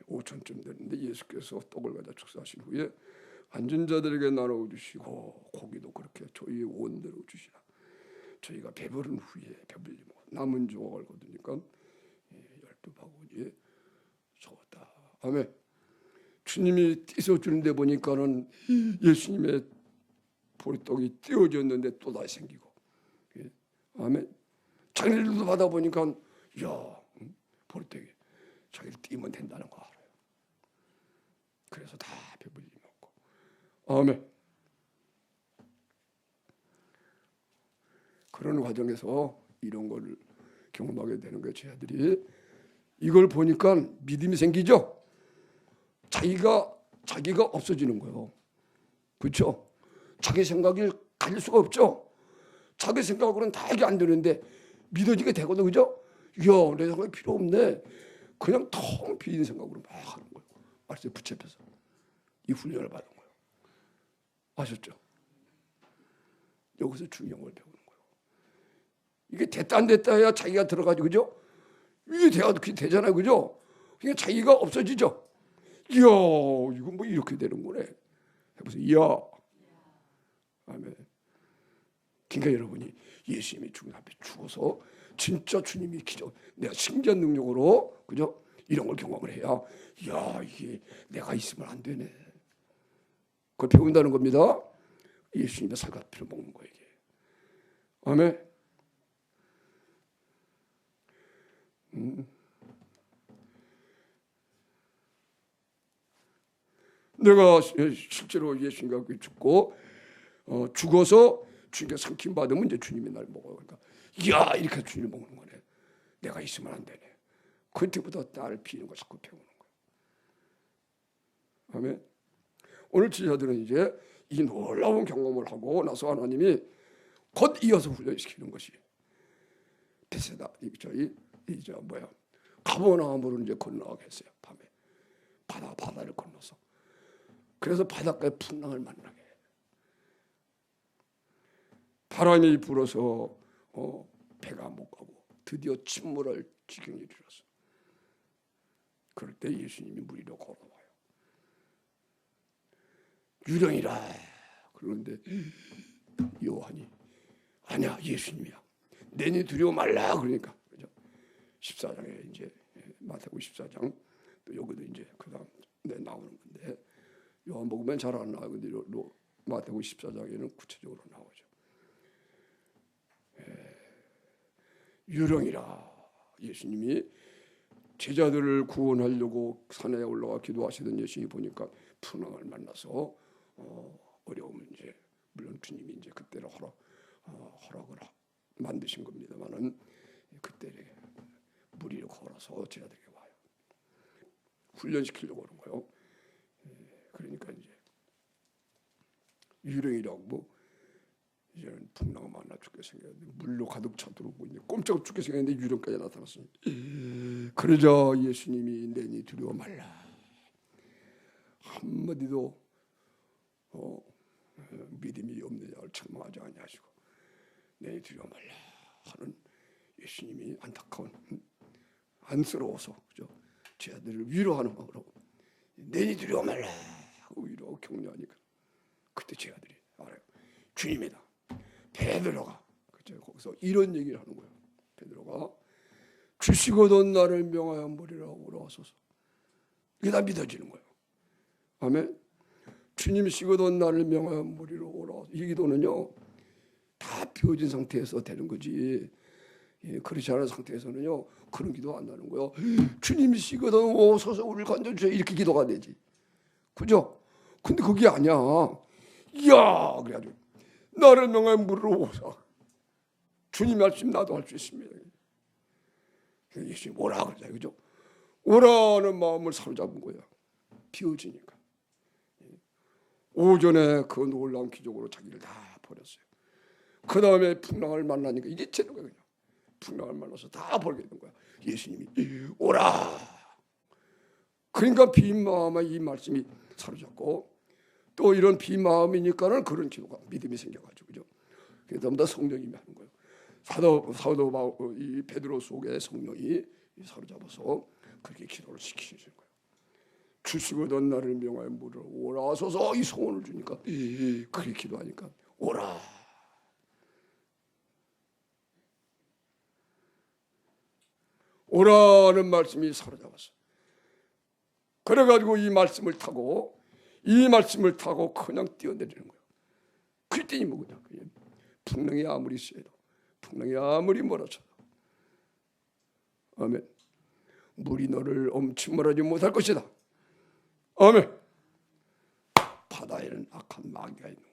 5천쯤 되는데 예수께서 떡을 가져 축사하신 후에 앉은 자들에게 나눠 주시고 고기도 그렇게 저희의 원대로 주시라. 저희가 배부른 후에 배불리 먹고 남은 조각을 거두니까 12바구니에 적었다. 아멘. 주님이 띄서 주는데 보니까는 예수님의 보리떡이 띄워졌는데 또 다시 생기고. 아멘. 자기들도 받아보니까 야 보리떡이 자기를 띄면 된다는 거 알아요. 그래서 다 배불리 먹고. 아멘. 그런 과정에서 이런 걸 경험하게 되는 거예요. 제자들이 이걸 보니까 믿음이 생기죠. 자기가 없어지는 거예요. 그렇죠? 자기 생각이 가질 수가 없죠. 자기 생각으로는 다 이게 안 되는데 믿어지게 되거든, 그죠? 이야, 내 생각이 필요 없네. 그냥 텅 비인 생각으로 막 하는 거예요. 말씀에 붙잡혀서 이 훈련을 받은 거예요. 아셨죠? 여기서 중요한 걸 배우는 거예요. 이게 됐다 안 됐다 해야 자기가 들어가죠. 그죠? 이게 되잖아요. 그죠? 그러니까 자기가 없어지죠. 이야, 이거 뭐 이렇게 되는 거네. 해보세요. 이야. 아멘. 그러니까 여러분이 예수님이 죽은 앞에 죽어서 진짜 주님이 기적, 내가 신기한 능력으로, 그죠? 이런 걸 경험을 해야, 야, 이게 내가 있으면 안 되네. 그걸 배운다는 겁니다. 예수님의 살갑이를 먹는 거예요, 이게. 아멘. 내가 실제로 예수님과 죽고 죽어서 주님께 삼킴 받으면 이제 주님이 날 먹어요. 그러니까 이야, 이렇게 주님 먹는 거네. 내가 있으면 안 되네. 그때부터 나를 비는 거 자꾸 배우는 거예요. 아멘. 오늘 지자들은 이제 이 놀라운 경험을 하고 나서 하나님이 곧 이어서 훈련시키는 것이 베세다, 저 뭐야, 가버나움으로 이제 건너가게 했어요. 밤에 바다를 건너서. 그래서 바닷가에 풍랑을 만나게. 바람이 불어서 배가 못 가고 드디어 침몰할 지경에 이르렀어. 그럴 때 예수님이 물 위로 걸어와요. 유령이라 그러는데 요한이 아니야, 예수님이야. 내니 두려워 말라 그러니까. 그죠? 14장에 이제 마태복음 14장 또 여기도 이제 그다음 나오는 건데 요한복음엔 잘 안 나와요. 근데 마태복음 14장에는 구체적으로 나오죠. 유령이라 예수님이 제자들을 구원하려고 산에 올라가 기도하시던 예수님이 보니까 풍랑을 만나서 어려우면 이제 물론 주님이 이제 그때를 허락을 만드신 겁니다만은 그때 물 위로 걸어서 제자들에게 와요. 훈련시키려고 하는 거예요. 그러니까 이제 유령이라고 이제는 풍랑을 만나 죽게 생겼는데 물로 가득 차 들어오고 이제 꼼짝 죽게 생겼는데 유령까지 나타났어요. 그러자 예수님이 내니 두려워 말라. 한마디도 믿음이 없는 자를 책망하지 아니하시고 내니 두려워 말라 하는 예수님이 안쓰러워서 그죠? 제자들을 위로하는 마음으로 내니 두려워 말라 하고 위로하고 격려하니까 그때 제자들이 알아요. 주님이다. 베드로가 그죠? 거기서 이런 얘기를 하는 거예요. 베드로가 주시거든 나를 명하여 보리라 오라소서. 이게 다 믿어지는 거예요. 아멘. 주님이시거든 나를 명하여 보리라 오라. 이 기도는요 다 비워진 상태에서 되는 거지. 그렇지 않은 상태에서는요 그런 기도 안 나는 거예요. 주님이시거든 오소서 우리를 건져주세요 이렇게 기도가 되지. 그죠? 근데 그게 아니야. 이야 그래가지고 나를 명하여 물어오사. 주님 말씀 나도 할 수 있습니다. 예수님 오라 그러잖아요. 그죠? 오라는 마음을 사로잡은 거야. 비워지니까. 오전에 그 놀라운 기적으로 자기를 다 버렸어요. 그 다음에 풍랑을 만나니까 이게 되는 거야. 그냥. 풍랑을 만나서 다 버리게 된 거야. 예수님이 오라. 그러니까 빈 마음에 이 말씀이 사로잡고 또 이런 빈 마음이니까는 그런 기도가 믿음이 생겨가지고 그죠. 그다음부터 성령님이 하는 거예요. 사도 이 베드로 속에 성령이 사로잡아서 그렇게 기도를 시키시는 거예요. 주시거든 나를 명하여 물어 오라소서 이 소원을 주니까 그렇게 기도하니까 오라. 오라는 말씀이 사로잡았어. 그래가지고 이 말씀을 타고 그냥 뛰어내리는 거예요. 그랬더니 뭐 그냥 풍랑이 아무리 세도 풍랑이 아무리 몰아쳐도 아멘. 물이 너를 엄침몰아지 못할 것이다. 아멘. 바다에는 악한 마귀가 있는 거예요.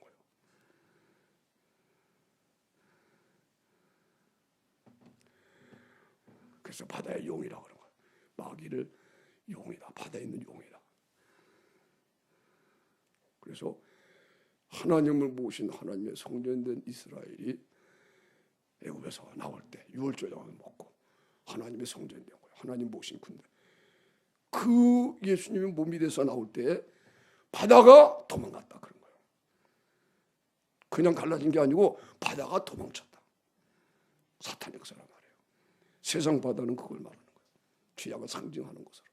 그래서 바다의 용이라고 그러는 거예요. 마귀를 용이다. 바다에 있는 용이다. 그래서 하나님을 모신 하나님의 성전된 이스라엘이 애굽에서 나올 때 유월절정을 먹고 하나님의 성전된 거예요. 하나님 모신 군대. 그 예수님이 몸이 돼서 나올 때 바다가 도망갔다 그런 거예요. 그냥 갈라진 게 아니고 바다가 도망쳤다. 사탄의 역사란 말이에요. 세상 바다는 그걸 말하는 거예요. 죄악을 상징하는 것으로.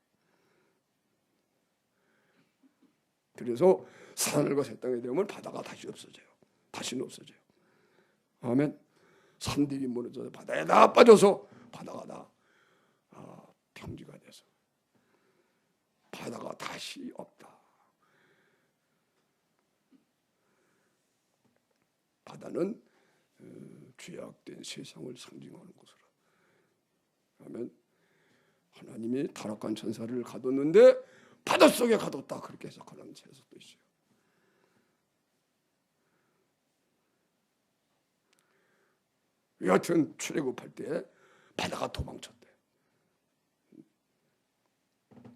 그래서 산을과 새 땅에 되면 바다가 다시 없어져요. 다시는 없어져요. 아멘. 산들이 무너져서 바다에 다 빠져서 바다가 다 평지가 돼서 바다가 다시 없다. 바다는 죄악된 세상을 상징하는 것으로. 아멘. 하나님이 타락한 천사를 가뒀는데 바닷속에 가뒀다. 그렇게 해석하는 해석도 있어요. 여하튼 출애굽할 때 바다가 도망쳤대.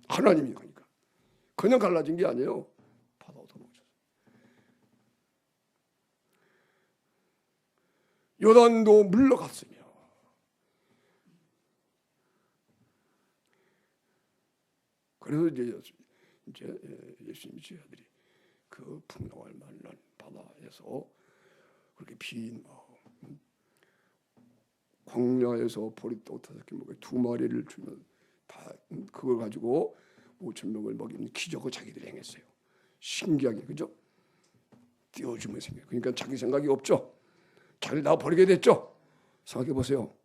하나님이 가니까. 그냥 갈라진 게 아니에요. 바다가 도망쳤어. 요단도 물러갔으며 그래서 이제 예수님의 제자들이 그 풍랑을 만난 바다에서 그렇게 빈 마음, 광야에서 보리떡 5개 먹고 2마리를 주면 다 그걸 가지고 5,000명을 먹이는 기적을 자기들이 행했어요. 신기하게, 그죠? 띄워주면 생겨요. 그러니까 자기 생각이 없죠. 자기를 다 버리게 됐죠. 생각해 보세요.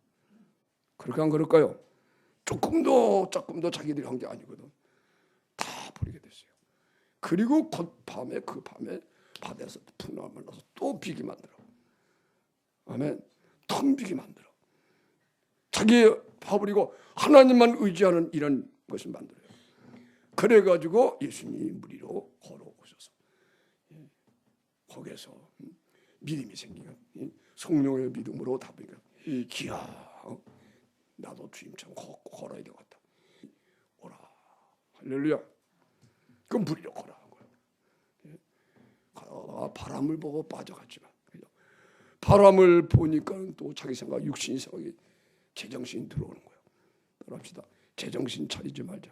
그럴까 안 그럴까요? 조금도 자기들이 한 게 아니거든. 다 버리게 됐어요. 그리고 곧 밤에 그 밤에 바다에서 풍랑을 만나서 또 비게 만들어. 아멘. 텅 비게 만들어. 자기 봐버리고 하나님만 의지하는 이런 것을 만들어요. 그래가지고 예수님이 물 위로 걸어오셔서 거기에서 믿음이 생기고 성령의 믿음으로 다 보니까 기야 나도 주님처럼 걸어야 되겠다. 오라 할렐루야. 그럼 물 위로 걸어간 거예요. 가다가 바람을 보고 빠져갔지만 바람을 보니까 또 자기 생각 육신이 생각이 제정신이 들어오는 거예요. 따라합시다. 제정신 차리지 말자.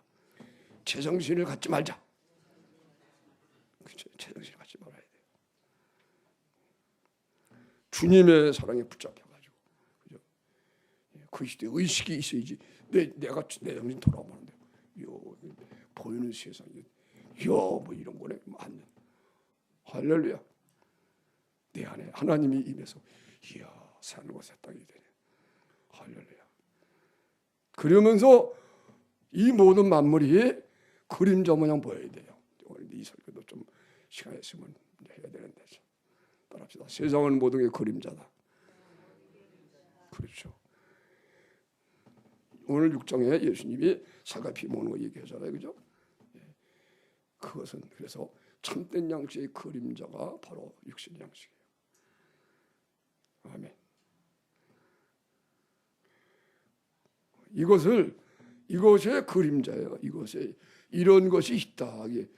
제정신을 갖지 말자. 그렇죠? 제정신을 갖지 말아야 돼요. 주님의 사랑에 붙잡혀가지고, 그죠? 그 시대에 의식이 있어야지. 내가 내 정신 돌아보는데, 보이는 세상이, 뭐 이런 거네, 안 돼. 할렐루야. 내 안에 하나님이 임해서, 산과 새 땅이 되네. 할렐루야. 그러면서 이 모든 만물이 그림자 모양 보여야 돼요. 오늘 이 설교도 좀 시간 있으면 해야 되는데 따라합시다. 세상은 모든 게 그림자다. 그렇죠. 오늘 6장에 예수님이 사과 피 먹는 거 얘기하잖아요, 그죠? 그것은 그래서 참된 양식의 그림자가 바로 육신의 양식이에요. 아멘. 이것의 그림자예요. 이것에 이런 것이 있다. 이게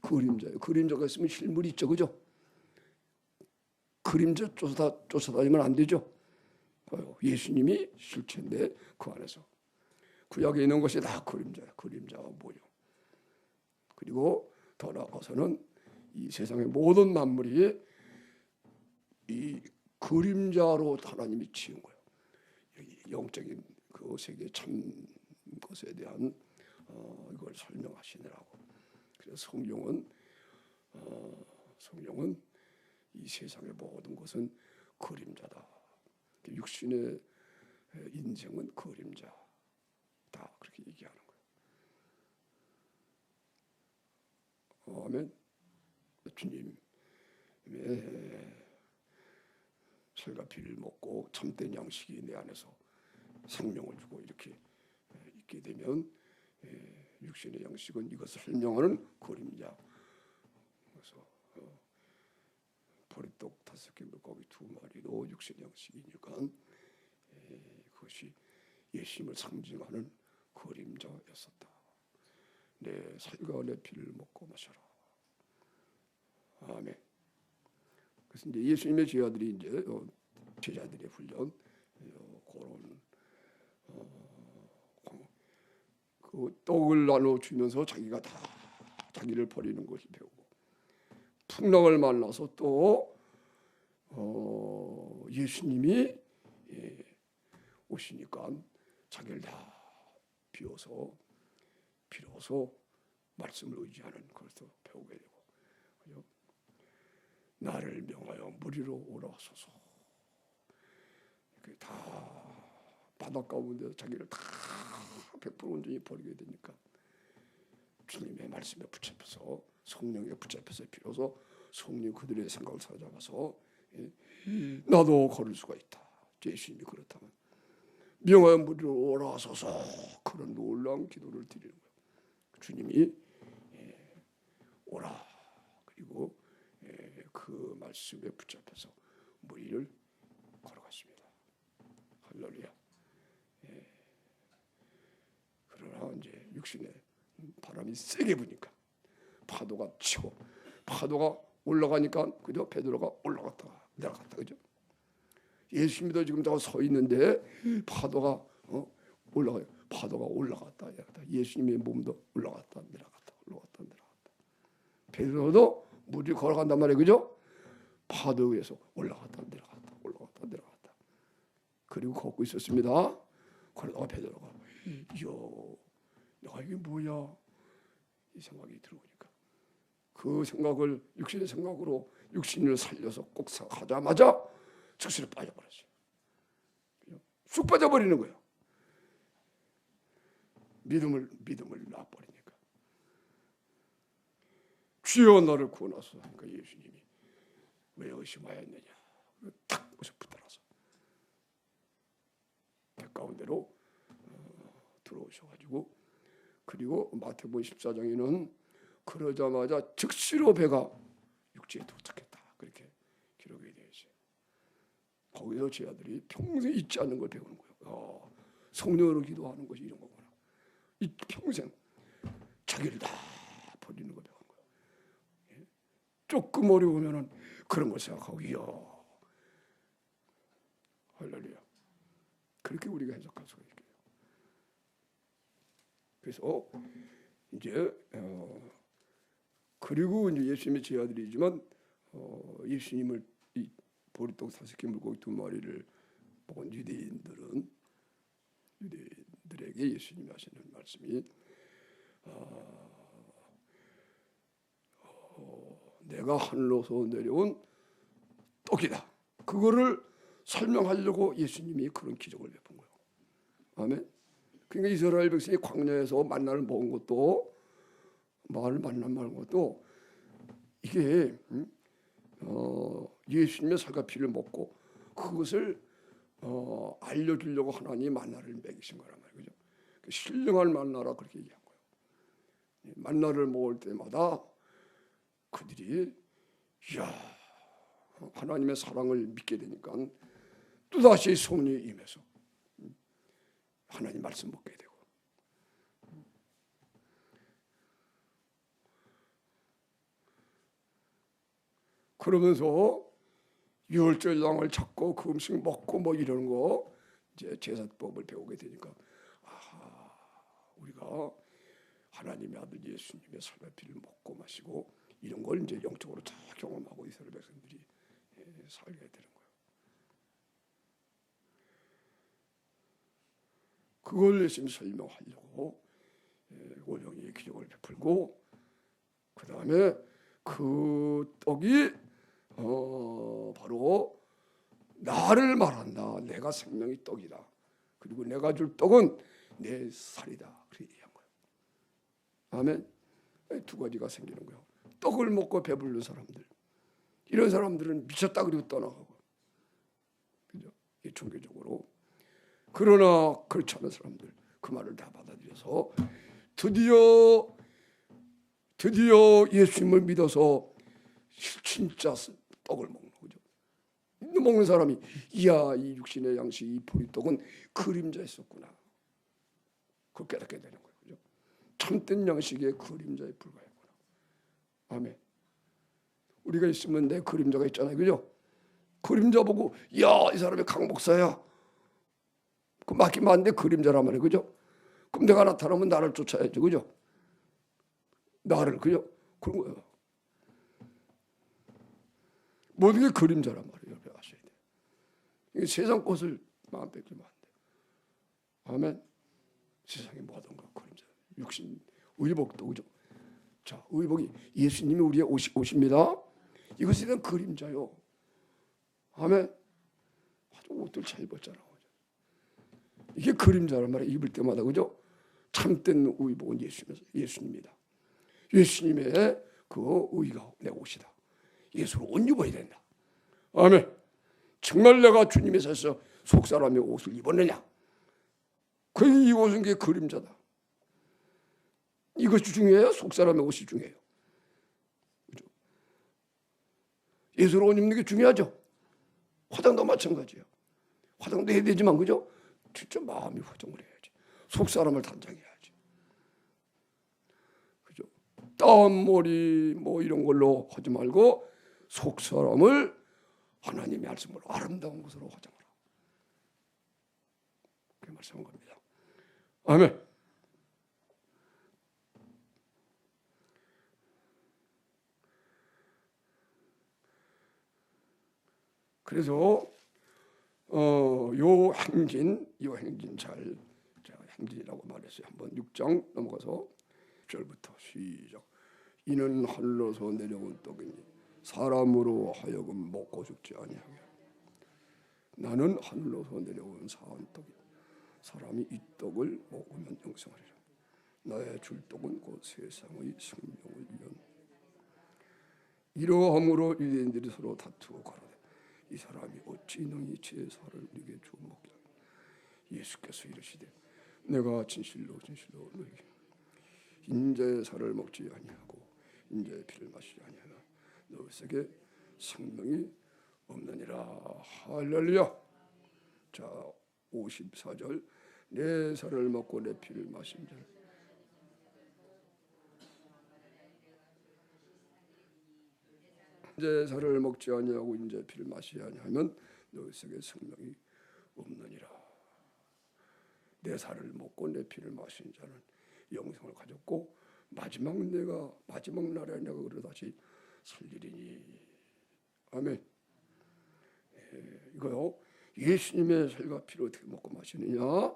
그림자예요. 그림자가 있으면 실물이 있죠, 그죠? 그림자 쫓아다니면 안 되죠. 예수님이 실체인데 그 안에서 구약에 있는 것이 다 그림자예요. 그림자가 뭐요? 그리고 더 나아가서는 이 세상의 모든 만물이 이 그림자로 하나님이 지은 거예요. 영적인 그 세계 참 것에 대한 이걸 설명하시느라고. 그래서 성령은 이 세상의 모든 것은 그림자다. 육신의 인생은 그림자다. 그렇게 얘기하는 거예요. 아멘. 주님의 살과 피를 먹고 참된 양식이 내 안에서 생명을 주고 이렇게 있게 되면 육신의 양식은 이것을 설명하는 그림자. 그래서 보리떡 5개 물고기 2마리도 육신의 양식이니까 그것이 예수님을 상징하는 그림자였었다. 내 살과 내 피를 먹고 마셔라. 아멘. 그래서 이제 예수님의 제자들이 이제 제자들의 훈련 그런 그 떡을 나눠 주면서 자기가 다 자기를 버리는 것이 배우고 풍랑을 만나서 또 예수님이 오시니까 자기를 다 비워서 비로소 말씀을 의지하는 것을 배우게 되고, 그죠? 나를 명하여 무리로 오라소서. 다 바닷가 가운데 자기를 다 100% 온전히 버리게 되니까 주님의 말씀에 붙잡혀서, 성령에 붙잡혀서 비로소 성령 그들의 생각을 사로잡아서 나도 걸을 수가 있다. 예수님이 그렇다면 명하여 무리로 오라소서, 그런 놀라운 기도를 드리는 거예요. 주님이 오라, 그리고 그 말씀에 붙잡혀서 무리를 걸어갔습니다. 할렐루야. 그러나 이제 육신에 바람이 세게 부니까 파도가 치고, 파도가 올라가니까, 그죠? 베드로가 올라갔다 내려갔다, 그죠? 예수님도 지금 저 서 있는데 파도가 올라가요. 파도가 올라갔다 내려갔다. 예수님의 몸도 올라갔다 내려갔다, 올라갔다 내려갔다. 베드로도 물이 걸어간단 말이에요, 그죠? 파도 위에서 올라갔다 내려갔다, 올라갔다 내려갔다. 그리고 걷고 있었습니다. 그러다가 베드로가 이야, 내가 이게 뭐야, 이 생각이 들어오니까 그 생각을 육신의 생각으로 육신을 살려서 꼭 하자마자 즉시로 빠져버렸어요. 쑥 빠져버리는 거예요. 믿음을 놔버리니까. 주여 나를 구원하소서 하니까 예수님이 왜 의심하였느냐, 탁 오셔 붙들어서 배 가운데로 들어오셔가지고, 그리고 마태복음 14장에는 그러자마자 즉시로 배가 육지에 도착했다, 그렇게 기록이 되어 있어요. 거기서 제 아들이 평생 잊지 않는 걸 배우는 거예요. 성령으로 기도하는 것이 이런 거구나. 이 평생 자기를 다 버리는 걸 배우는 거예요. 조금 어려우면은 그런 걸 생각하고, 이야, 할렐루야. 그렇게 우리가 해석할 수가 있게요. 그래서 이제 그리고 이제 예수님의 제 아들이지만 예수님을 이 보리떡 5개 물고기 2마리를 먹은 유대인들에게 예수님이 하시는 말씀이 내가 하늘로서 내려온 떡이다. 그거를 설명하려고 예수님이 그런 기적을 베푼 거예요. 아멘. 그러니까 이스라엘 백성이 광야에서 만나를 먹은 것도, 마을 만나 먹은 것도 이게 예수님의 살과 피를 먹고 그것을 알려주려고 하나님이 만나를 먹이신 거란 말이죠. 신령한 만나라 그렇게 얘기한 거예요. 만나를 먹을 때마다 그들이 이야, 하나님의 사랑을 믿게 되니까 또다시 성령이 임해서 하나님 말씀 먹게 되고, 그러면서 유월절 양을 잡고 그 음식 먹고 뭐 이런 거 이제 제사법을 배우게 되니까, 우리가 하나님의 아들 예수님의 살과 피를 먹고 마시고 이런 걸 이제 영적으로 다 경험하고 이스라엘 백성들이 살게 되는 거예요. 그걸 열심히 설명하려고 오병이의 기적을 베풀고, 그 다음에 그 떡이 바로 나를 말한다. 내가 생명의 떡이다. 그리고 내가 줄 떡은 내 살이다. 그렇게 얘기한 거예요. 아멘. 두 가지가 생기는 거예요. 떡을 먹고 배부른 사람들, 이런 사람들은 미쳤다 그리고 떠나가고, 그죠? 종교적으로. 그러나 그렇지 않은 사람들 그 말을 다 받아들여서 드디어 예수님을 믿어서 진짜 떡을 먹는 거죠. 먹는 사람이 이야, 이 육신의 양식, 이 보리떡은 그림자였었구나. 그걸 깨닫게 되는 거예요. 그죠? 참된 양식의 그림자에 불과했구나. 아멘. 우리가 있으면 내 그림자가 있잖아요. 그죠? 그림자 보고 야, 이 사람이 강목사야. 그 맡기면 안 돼. 그림자란 말이에요. 그죠? 그럼 내가 나타나면 나를 쫓아야죠. 그죠? 나를, 그죠? 그런 거예요. 모든 게 그림자란 말이에요. 여러분 아셔야 돼요. 세상 것을 마음 뺏기면 안 돼요. 아멘. 세상의 모든 것 그림자. 육신 의복도 그죠. 자, 의복이 예수님이 우리의 옷입니다. 이것에 대한 그림자요. 아멘. 아주 옷들 잘 입었잖아. 이게 그림자란 말이야. 입을 때마다 그죠. 참된 의복은 예수님입니다. 예수님의 그 의가 내 옷이다. 예수로 옷 입어야 된다. 아멘. 정말 내가 주님의 살에서 속사람의 옷을 입었느냐? 이 옷은 게 그림자다. 이것이 중요해요? 속사람의 옷이 중요해요. 그죠? 예수로 옷 입는 게 중요하죠. 화장도 마찬가지예요. 화장도 해야 되지만 그죠? 진짜 마음이 화장을 해야지. 속사람을 단장해야지. 그죠? 땀머리 뭐 이런 걸로 하지 말고 속사람을 하나님의 말씀으로 아름다운 것으로 화장하라. 그렇게 말씀한 겁니다. 아멘. 그래서 요 행진 잘 제가 행진이라고 말했어요. 한번 6장 넘어가서 1절부터 시작. 이는 하늘로서 내려온 떡이니 사람으로 하여금 먹고 죽지 아니하게. 나는 하늘로서 내려온 사한 떡이다. 사람이 이 떡을 먹으면 영생하리라. 나의 줄 떡은 곧 세상의 생명을 위한. 이러함으로 유대인들이 서로 다투고 가로되 이 사람이 어찌 능히 제 살을 우리에게 주어 먹게 하냐. 예수께서 이르시되 내가 진실로 진실로 너희에게 인자의 살을 먹지 아니하고 인자의 피를 마시지 아니하나 너희에게 생명이 없느니라. 할렐루야. 자, 54절. 내 살을 먹고 내 피를 마신 자는 인자의 살을 먹지 아니하고 인자의 피를 마시지 아니하면 너희에게 생명이 없느니라. 내 살을 먹고 내 피를 마신 자는 영생을 가졌고 마지막 날에 내가 그를 다시 살리리니. 아멘. 이거요. 예수님의 살과 피를 어떻게 먹고 마시느냐?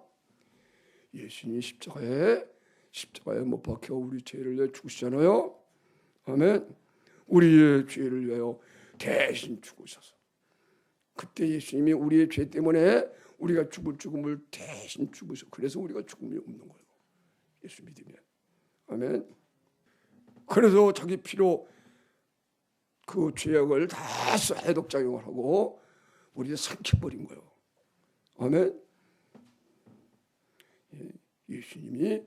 예수님이 십자가에 못 박혀 우리 죄를 위해 죽으시잖아요. 아멘. 우리의 죄를 위하여 대신 죽으셔서 그때 예수님이 우리의 죄 때문에 우리가 죽을 죽음을 대신 죽으셔. 그래서 우리가 죽음이 없는 거예요. 예수 믿으면. 아멘. 그래서 자기 피로 그 죄악을 다 해독작용을 하고 우리를 삼켜버린 거예요. 아멘. 예수님이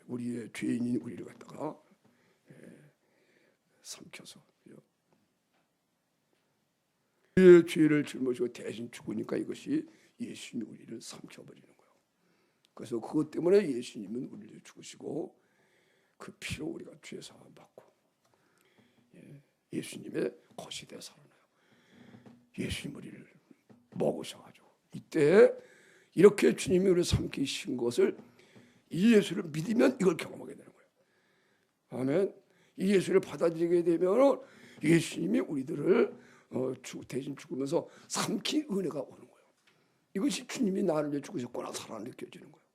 우리의 죄인인 우리를 갖다가 삼켜서 우리의 죄를 짊어지고 대신 죽으니까 이것이 예수님이 우리를 삼켜버리는 거예요. 그래서 그것 때문에 예수님은 우리를 죽으시고 그 피로 우리가 죄 사함 받고 예수님의 것이 되어 살아나요. 예수님 우리를 먹으셔가지고 이때 이렇게 주님이 우리를 삼키신 것을 이 예수를 믿으면 이걸 경험하게 되는 거예요. 아멘. 이 예수를 받아들이게 되면 예수님이 우리들을 대신 죽으면서 삼킨 은혜가 오는 거예요. 이것이 주님이 나를 위해 죽으셨구나 살아 느껴지는 거예요.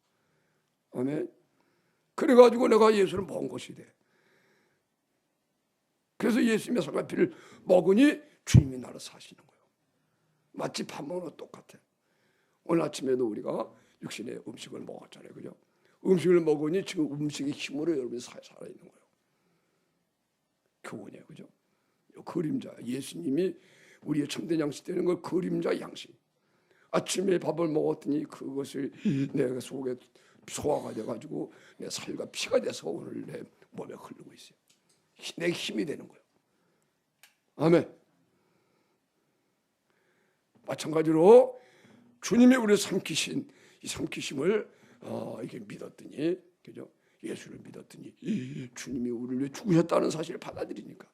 아멘. 그래가지고 내가 예수를 먹은 것이 돼. 그래서 예수님의 살과 피를 먹으니 주님이 나를 사시는 거예요. 마치 밥 먹는 거 똑같아. 오늘 아침에도 우리가 육신의 음식을 먹었잖아요. 그죠? 음식을 먹으니 지금 음식의 힘으로 여러분이 살아있는 거예요. 교훈이에요. 그죠? 그림자. 예수님이 우리의 참된 양식 되는 걸 그림자 양식. 아침에 밥을 먹었더니 그것을 내 속에 소화가 돼가지고 내 살과 피가 돼서 오늘 내 몸에 흐르고 있어요. 내 힘이 되는 거예요. 아멘. 마찬가지로 주님이 우리를 삼키신 이 삼키심을 이게 믿었더니, 그죠? 예수를 믿었더니 주님이 우리를 위해 죽으셨다는 사실을 받아들이니까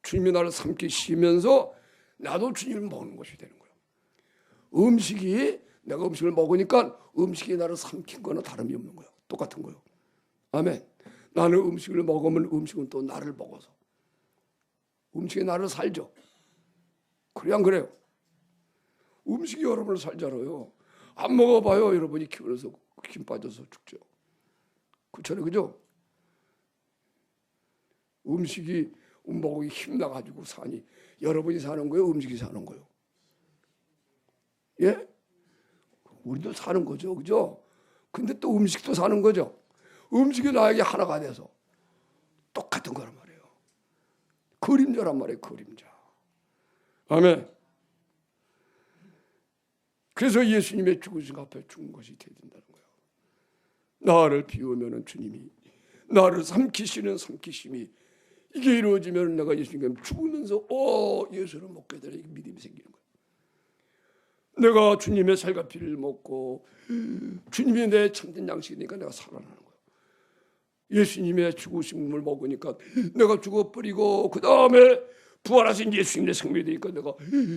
주님이 나를 삼키시면서 나도 주님을 먹는 것이 되는 거예요. 내가 음식을 먹으니까 음식이 나를 삼킨 거는 다름이 없는 거예요. 똑같은 거예요. 아멘. 나는 음식을 먹으면 음식은 또 나를 먹어서 음식이 나를 살죠. 그래 안 그래요? 음식이 여러분을 살잖아요. 안 먹어봐요. 여러분이 기울어서 힘 빠져서 죽죠. 그렇잖아요. 그죠? 음식이 먹이 힘 나가지고 사니 여러분이 사는 거예요? 음식이 사는 거예요? 예? 우리도 사는 거죠. 그죠? 근데 또 음식도 사는 거죠. 음식이 나에게 하나가 돼서 똑같은 거란 말이에요. 그림자란 말이에요. 그림자. 아멘. 그래서 예수님의 죽으신 앞에 죽은 것이 되야 된다는 거예요. 나를 비우면은 주님이, 나를 삼키시는 삼키심이 이게 이루어지면 내가 예수님께 죽으면서 예수를 먹게 되는 믿음이 생기는 거예요. 내가 주님의 살과 피를 먹고 주님이 내 참된 양식이니까 내가 살아나는 거예요. 예수님의 죽으심을 먹으니까 내가 죽어버리고 그 다음에 부활하신 예수님의 생명이 되니까 내가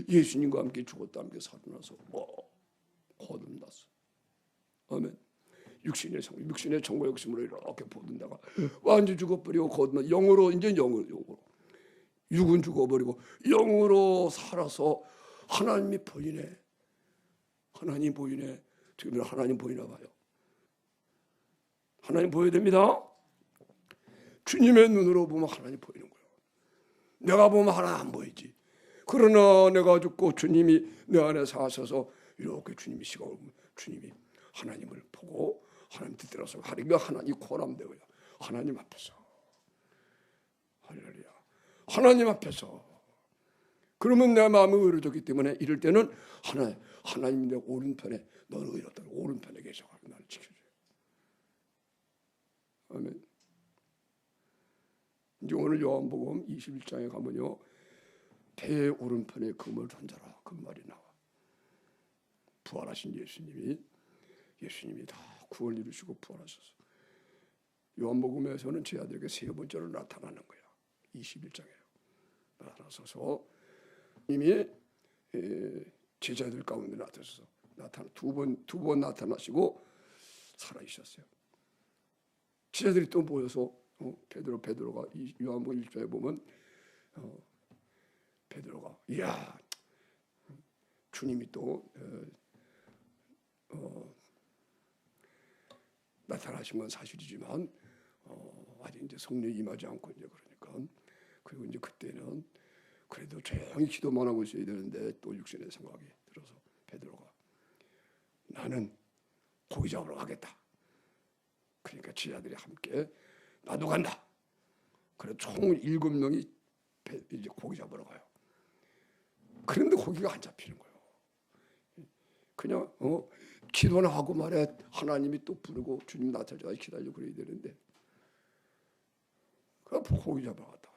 예수님과 함께 죽었다 함께 살아나서 거듭났어. 아멘. 육신의 정보 욕심으로 이렇게 보든다가 완전 죽어버리고 거듭나 영으로 이제 영으로 육은 죽어버리고 영으로 살아서 하나님이 보이네. 하나님 보이네. 지금 하나님 보이나 봐요. 하나님 보여야 됩니다. 주님의 눈으로 보면 하나님 보이는 거예요. 내가 보면 하나 안 보이지. 그러나 내가 죽고 주님이 내 안에 사셔서 이렇게 주님이 시각을 보면 주님이 하나님을 보고 하나님 뜻대로서 하리며 하나님 고람되어요. 하나님 앞에서. 할렐루야. 하나님 앞에서. 그러면 내 마음이 의로졌기 때문에 이럴 때는 하나님이 내 오른편에 너는 의롭다. 오른편에 계셔가지고 나를 지켜줘요. 아멘. 이제 오늘 요한복음 21장에 가면요. 배의 오른편에 금을 던져라. 그 말이 나와. 부활하신 예수님이 다 구원을 이루시고 부활하셔서 요한복음에서는 제 아들에게 세 번째로 나타나는 거야. 21장에요. 나타나셔서 이미 제자들 가운데 나타나셔서 두 번 나타나시고 살아있었어요. 제자들이 또 모여서 베드로가 요한복음 1장에 보면 베드로가 이야 주님이 또 나타나신 건 사실이지만 아직 이제 성령이 임하지 않고 이제 그러니까 그리고 이제 그때는 그래도 조용히 기도만 하고 있어야 되는데 또 육신의 생각이 들어서 베드로가 나는 고기 잡으러 가겠다. 그러니까 제자들이 함께 나도 간다. 그래 총 7명이 이제 고기 잡으러 가요. 그런데 고기가 안 잡히는 거예요. 그냥 기도나 하고 말해 하나님이 또 부르고 주님 나타나서 기다리고 그래야 되는데 그 고기 잡으러 갔다.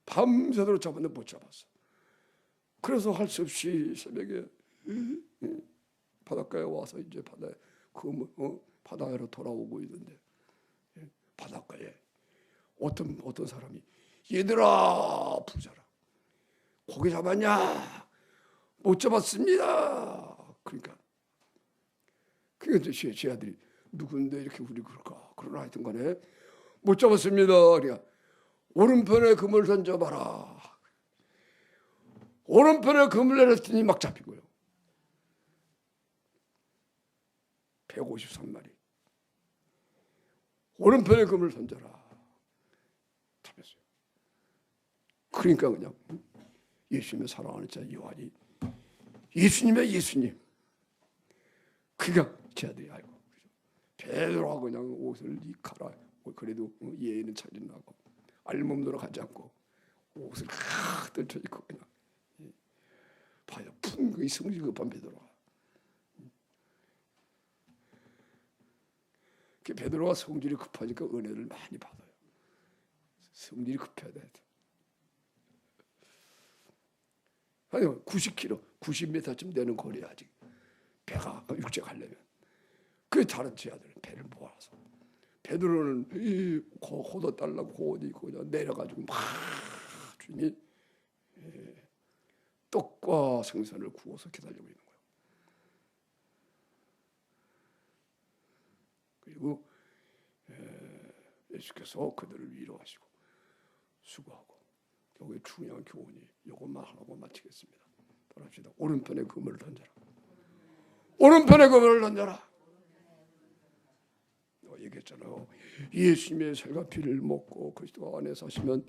밤새도록 잡았는데 못 잡았어. 그래서 할 수 없이 새벽에 바닷가에 와서 이제 바다로 돌아오고 있는데 바닷가에 어떤 사람이 얘들아 부자라 고기 잡았냐? 못 잡았습니다. 그러니까 제 아들이 누군데 이렇게 우리 그럴까? 그러나 하여튼 간에 못 잡았습니다. 그러니까 오른편에 금을 던져봐라. 오른편에 금을 내렸더니 막 잡히고요. 153마리. 오른편에 금을 던져라. 잡혔어요. 그러니까 그냥 예수님의 사랑하는 자 요한이 예수님. 그가 제 아들이 알고 베드로하고 그냥 옷을 갈아. 그래도 예의는 차린다고 알몸으로 가지 않고 옷을 떨쳐 입고 그냥 봐요. 풍성히 성질 급한 베드로가. 베드로가 성질이 급하니까 은혜를 많이 받아요. 성질이 급해야 돼. 아니 90km, 90m쯤 되는 거리에 아직 배가 육지 가려면 그 다른 제자들은 배를 모아서 베드로는 호도 달라고 호도 있고 그냥 내려가지고 막 주님이 떡과 생선을 구워서 기다리고 있는 거예요. 그리고 예수께서 그들을 위로하시고 수고하고 여기 중요한 교훈이 이것만 하고 마치겠습니다. 따라합시다. 오른편에 금을 던져라. 오른편에 그물을 던져라. 얘기했잖아요. 예수님의 살과 피를 먹고 그리스도 안에 사시면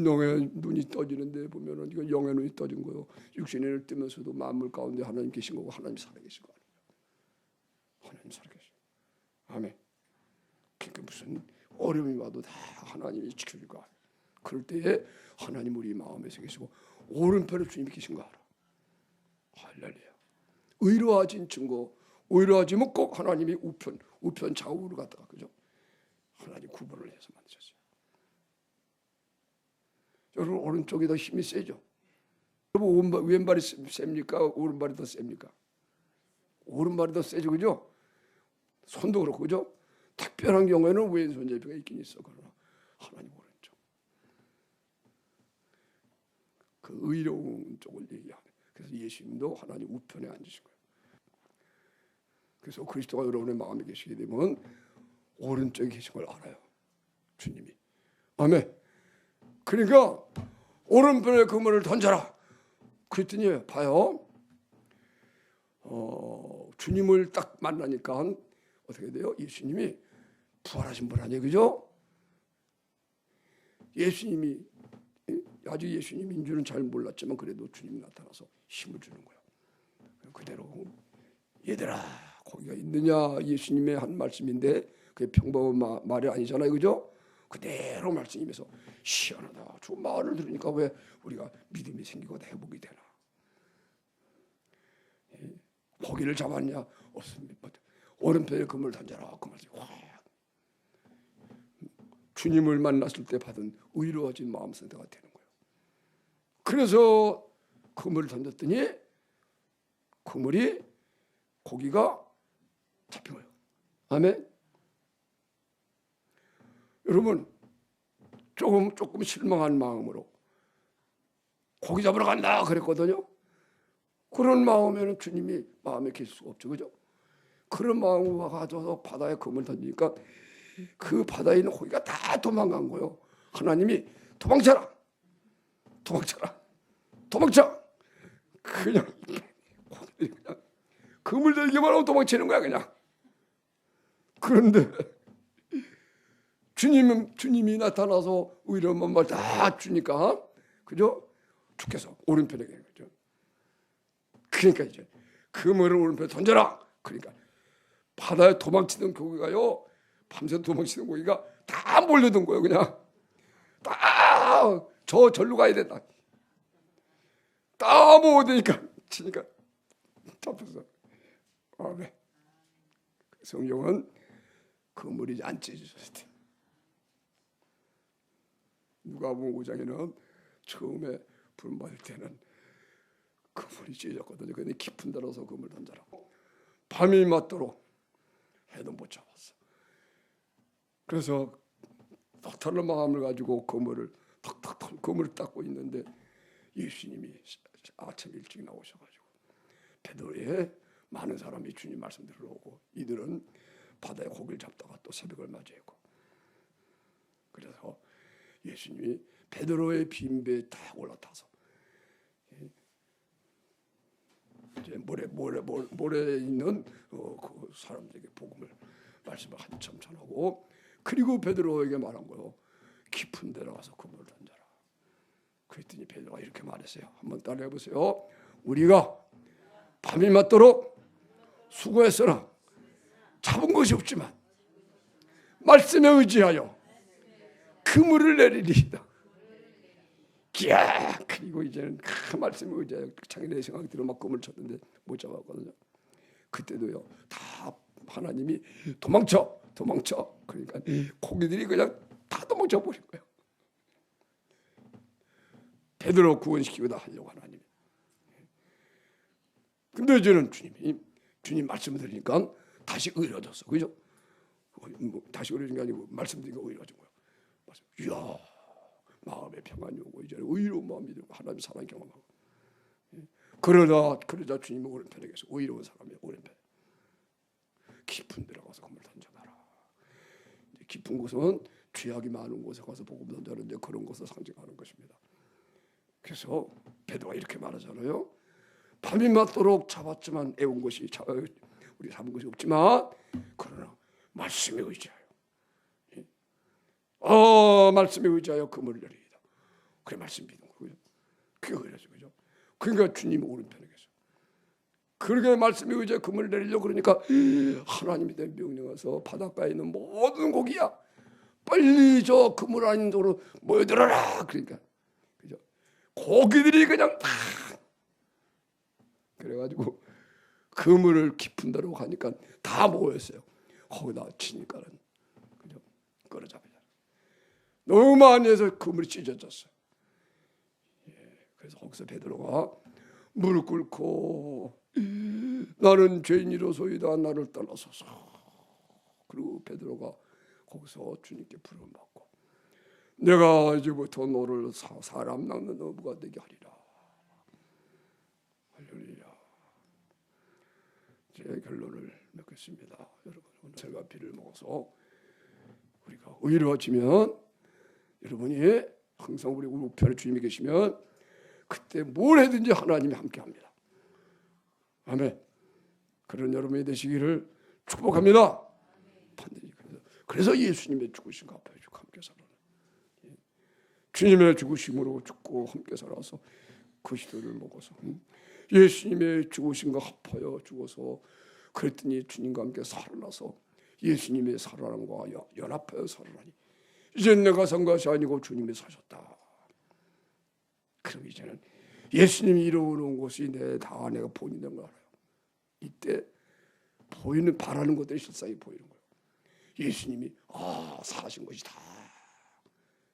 영의 눈이 떠지는데 보면은 이건 영의 눈이 떠진 거요. 육신의 눈을 뜨면서도 만물 가운데 하나님 계신 거고 하나님 살아계신 거 아니에요. 하나님 살아계신. 아멘. 그러니까 무슨 어려움이 와도 다 하나님이 지켜주고 그럴 때에 하나님 우리 마음에서 계시고 오른편에 주님이 계신 거 알아. 할렐루야. 의로워진 증거. 의로워지면 꼭 하나님이 우편 좌우로 갔다가 그죠? 하나님 구분을 해서 만드셨어요. 여러분 오른쪽이 더 힘이 세죠? 여러분 왼발이 셉니까? 오른발이 더 셉니까? 오른발이 더 세죠, 그죠? 손도 그렇고 그죠? 특별한 경우에는 왼손 제비가 있긴 있어. 그러나 하나님 오른쪽. 그 의로운 쪽을 얘기하네. 그래서 예수님도 하나님 우편에 앉으신 거예요. 그래서 그리스도가 여러분의 마음에 계시게 되면 오른쪽에 계신 걸 알아요. 주님이. 아멘. 그러니까 오른편에 그물을 던져라. 그랬더니 봐요. 주님을 딱 만나니까 어떻게 돼요? 예수님이 부활하신 분 아니에요, 그죠? 예수님이 아주 예수님인 줄은 잘 몰랐지만 그래도 주님이 나타나서 힘을 주는 거예요. 그대로 얘들아 거기가 있느냐 예수님의 한 말씀인데 그게 평범한 말이 아니잖아요, 그죠? 그대로 말씀이면서 시원하다. 저 말을 들으니까 왜 우리가 믿음이 생기고 회복이 되나? 고기를 잡았냐? 없습니다. 오른편에 그물 던져라. 그 말씀. 주님을 만났을 때 받은 의로워진 마음 상태가 되는 거예요. 그래서 그물을 던졌더니 그물이 고기가 잡힌 거예요. 아멘. 여러분 조금 실망한 마음으로 고기 잡으러 간다 그랬거든요. 그런 마음에는 주님이 마음에 계실 수가 없죠, 그죠? 그런 마음으로 가져서 바다에 그물 던지니까 그 바다에 있는 고기가 다 도망간 거예요. 하나님이 도망쳐라, 도망쳐. 그냥 그물 들기만 하고 도망치는 거야 그냥. 그런데 주님이 나타나서 의로운 말 다 주니까 그죠? 주께서 오른편에 계신 거죠. 그러니까 이제 그물을 오른편에 던져라. 그러니까 바다에 도망치던 고기가요, 밤새 도망치던 고기가 다 몰려든 거예요. 그냥 다 저 절로 가야 된다. 다 모으니까 치니까 잡혔어. 아멘. 성경은 그물이 안 찢어졌을 때. 누가복음 5장에는 처음에 부름 받을 때는 그물이 찢어졌거든요. 근데 깊은 데로서 그물 던져라. 밤이 맞도록 해도 못 잡았어. 그래서 턱털는 마음을 가지고 그물을 턱 그물을 닦고 있는데 예수님이 아침 일찍 나오셔가지고 베드로에 많은 사람이 주님 말씀 들으러 오고 이들은 바다에 고기를 잡다가 또 새벽을 맞이했고 그래서 예수님이 베드로의 빈배에 딱 올라타서 이제 모래에 있는 그 사람들에게 복음을 말씀을 한참 전하고 그리고 베드로에게 말한 거예요. 깊은 데 가서 그물을 던져라. 그랬더니 베드로가 이렇게 말했어요. 한번 따라해 보세요. 우리가 밤이 맞도록 수고했으나 잡은 것이 없지만 말씀에 의지하여 그물을 내리리이다. 기야. 그리고 이제는 그 말씀에 의지하여 자기네 생각이 들어 막 그물을 쳤는데 못 잡았거든요. 그때도요 다 하나님이 도망쳐. 그러니까 고기들이 그냥 다 도망쳐 버린 거예요. 베드로 구원시키고 다 하려고 하나님이. 근데 이제는 주님 말씀을 들으니까 다시 의로워졌어. 그죠? 다시 의로워진 게 아니고 말씀 들으니까 의로워진 거예요. 이야, 마음의 평안이 오고 이제는 의로운 마음이 들고 하나님 사랑 경험하고. 그러다 주님은 오른편에 계셔. 의로운 사람이야. 오른편. 깊은 데 가서 그물 던져놔라. 깊은 곳은 죄악이 많은 곳에 가서 복음 던져는데 그런 곳을 상징하는 것입니다. 그래서 베드로가 이렇게 말하잖아요. 밤이 맞도록 잡았지만 애운 것이 우리 잡은 것이 없지만 그러나 말씀에 의지하여 말씀에 의지하여 그물을 내리이다. 그래 말씀 믿는 거고요. 그게 그래서 그죠. 그러니까 주님 오른편에 계셔. 그렇게 말씀에 의지하여 그물을 내리려고 그러니까 하나님이 내 명령해서 바닷가에 있는 모든 고기야 빨리 저 그물 안으로 모여들어라. 그러니까 그죠. 고기들이 그냥 다 그래가지고 그물을 깊은 데로 가니까 다 모였어요. 거기다 치니까는 그죠. 끌어잡아요. 너무 많이 해서 그물이 찢어졌어요. 그래서 거기서 베드로가 무릎 꿇고 나는 죄인이로소이다 나를 떠나소서. 그리고 베드로가 거기서 주님께 부름받고 내가 이제부터 너를 사람 낚는 어부가 되게 하리라. 할렐루야. 제 결론을 맺겠습니다. 여러분 오늘 제가 비를 먹어서 우리가 의로워지면 여러분이 항상 우리 우편에 주님이 계시면 그때 뭘 해든지 하나님이 함께합니다. 아멘. 그런 여러분이 되시기를 축복합니다. 반드시 그래서 예수님의 죽으신 거 아파요. 함께 살아라. 주님의 죽으심으로 죽고 함께 살아서 그 시도를 먹어서 예수님의 죽으신 거 합하여 죽어서 그랬더니 주님과 함께 살아나서 예수님의 살아남과 연합하여 살아나니 이제 내가 산 것이 아니고 주님이 사셨다. 그럼 이제는 예수님이 이루어놓은 것이 다 내가 본인인 걸 알아요. 이때 보이는 바라는 것들이 실상이 보이는 거예요. 예수님이 사신 것이 다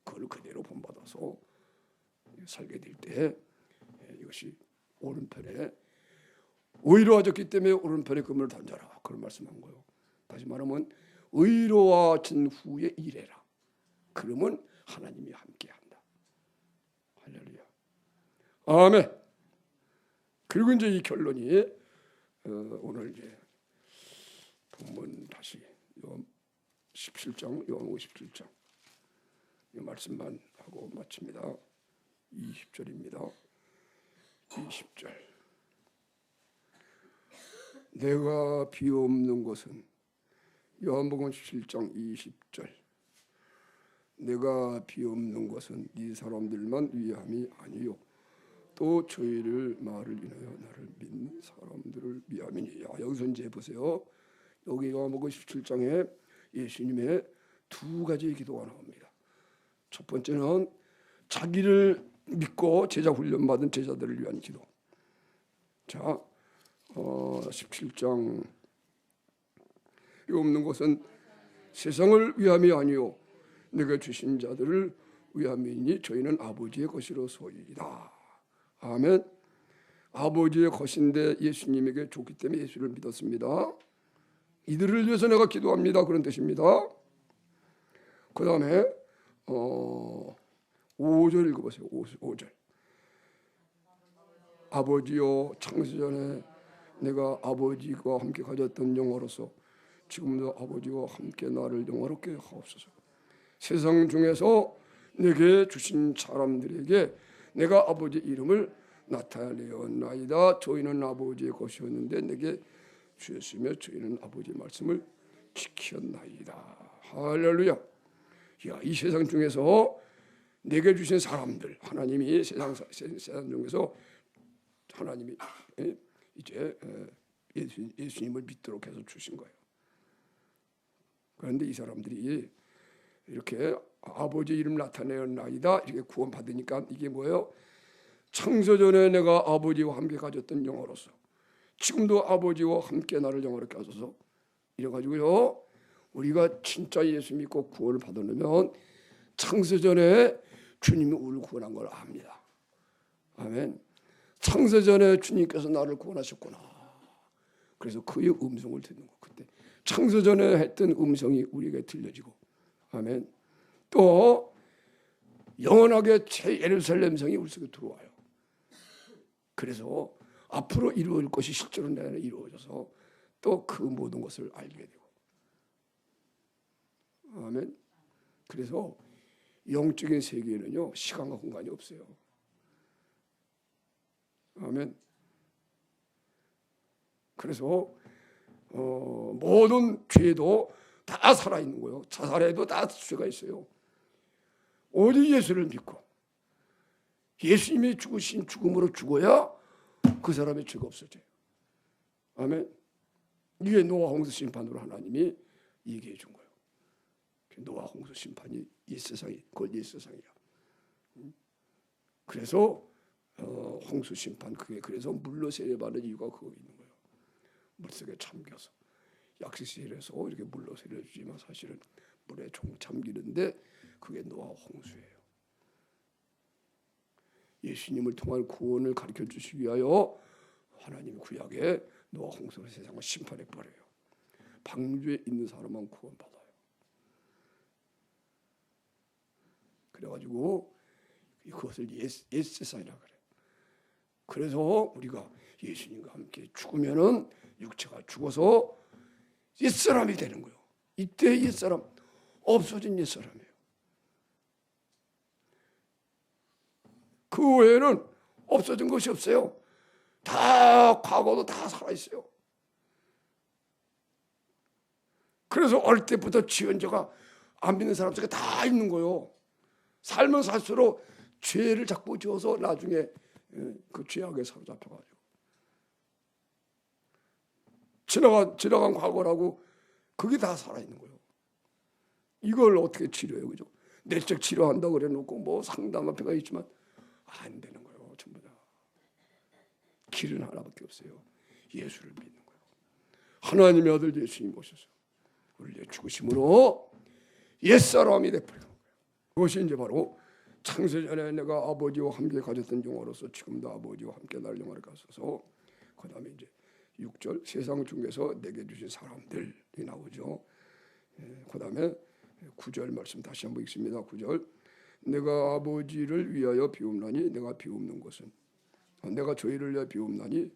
그걸 그대로 본받아서 살게 될 때 이것이 오른편에 의로워졌기 때문에 오른편에 그물을 던져라. 그런 말씀한 거예요. 다시 말하면 의로워진 후에 일해라. 그러면 하나님이 함께한다. 할렐루야. 아멘. 그리고 이제 이 결론이 오늘 이제 본문 다시 요한 17장 요한복음 17장 이 말씀만 하고 마칩니다. 20절입니다. 20절 내가 비옵는 것은 요한복음 17장 20절 내가 비옵는 것은 이 사람들만 위함이 아니요 또 저희를 말을 인하여 나를 믿는 사람들을 위함이니라. 여기서 이제 보세요. 여기 요한복음 17장에 예수님의 두 가지의 기도가 나옵니다. 첫 번째는 자기를 믿고 제자 훈련 받은 제자들을 위한 기도. 자, 17장 이 없는 것은 세상을 위함이 아니요 내가 주신 자들을 위함이니 저희는 아버지의 것이로소이다. 아멘. 아버지의 것인데 예수님에게 줬기 때문에 예수를 믿었습니다. 이들을 위해서 내가 기도합니다. 그런 뜻입니다. 그 다음에 5절 읽어보세요. 5절 아버지여 창세전에 내가 아버지와 함께 가졌던 영화로서 지금도 아버지와 함께 나를 영화롭게 하옵소서. 세상 중에서 내게 주신 사람들에게 내가 아버지 이름을 나타내었나이다. 저희는 아버지의 것이었는데 내게 주셨으며 저희는 아버지의 말씀을 지켰나이다. 할렐루야. 이 세상 중에서 내게 주신 사람들 하나님이 세상 중에서 하나님이 이제 예수님을 믿도록 해서 주신 거예요. 그런데 이 사람들이 이렇게 아버지 이름 나타내었나이다 이렇게 구원받으니까 이게 뭐예요? 창세전에 내가 아버지와 함께 가졌던 영화로서 지금도 아버지와 함께 나를 영화롭게 하소서. 이래가지고요 우리가 진짜 예수 믿고 구원을 받으려면 창세전에 주님이 우리를 구원한 걸 압니다. 아멘. 창세전에 주님께서 나를 구원하셨구나. 그래서 그의 음성을 듣는 거. 그때 창세전에 했던 음성이 우리에게 들려지고 아멘. 또 영원하게 새 예루살렘 성이 우리 속에 들어와요. 그래서 앞으로 이루어질 것이 실제로 내 안에 이루어져서 또 그 모든 것을 알게 되고 아멘. 그래서 영적인 세계에는요 시간과 공간이 없어요. 아멘. 그래서 모든 죄도 다 살아있는 거예요. 자살해도 다 죄가 있어요. 오직 예수를 믿고 예수님이 죽으신 죽음으로 죽어야 그 사람의 죄가 없어져요. 아멘. 이게 노아 홍수 심판으로 하나님이 얘기해 준 거예요. 노아 홍수 심판이 이 세상이 그걸 이 세상이야. 그래서 홍수 심판 그게 그래서 물로 세례받는 이유가 그거 있는 거예요. 물속에 잠겨서 약식세례해서 이렇게 물로 세례주지만 사실은 물에 잠기는데 그게 노아 홍수예요. 예수님을 통한 구원을 가르쳐 주시기 위하여 하나님 구약에 노아 홍수로 세상을 심판해 버려요. 방주에 있는 사람만 구원받아요. 그래가지고 그것을 옛 세상이라 그래요. 그래서 우리가 예수님과 함께 죽으면은 육체가 죽어서 옛사람이 되는 거예요. 이때 옛사람 없어진 옛사람이에요. 그 외에는 없어진 것이 없어요. 다 과거도 다 살아있어요. 그래서 어릴 때부터 지은 죄가 안 믿는 사람 속에 다 있는 거예요. 살면 살수록 죄를 자꾸 지어서 나중에 그 죄악에 사로잡혀가지고 지나간 과거라고 그게 다 살아있는 거예요. 이걸 어떻게 치료해요, 그죠? 내적 치료한다고 그래놓고 뭐 상담협회가 있지만 안 되는 거예요. 전부 다 길은 하나밖에 없어요. 예수를 믿는 거예요. 하나님의 아들 예수님 오셔서 우리의 죽으심으로 옛사람이 되버리는 거예요. 그것이 이제 바로 창세전에 내가 아버지와 함께 가졌던 영화로서 지금도 아버지와 함께 날 영화를 가서서 그 다음에 이제 6절 세상 중에서 내게 주신 사람들이 나오죠. 그 다음에 9절 말씀 다시 한번 읽습니다. 9절 내가 아버지를 위하여 비움나니 내가 비움는 것은 내가 저희를 위하여 비움나니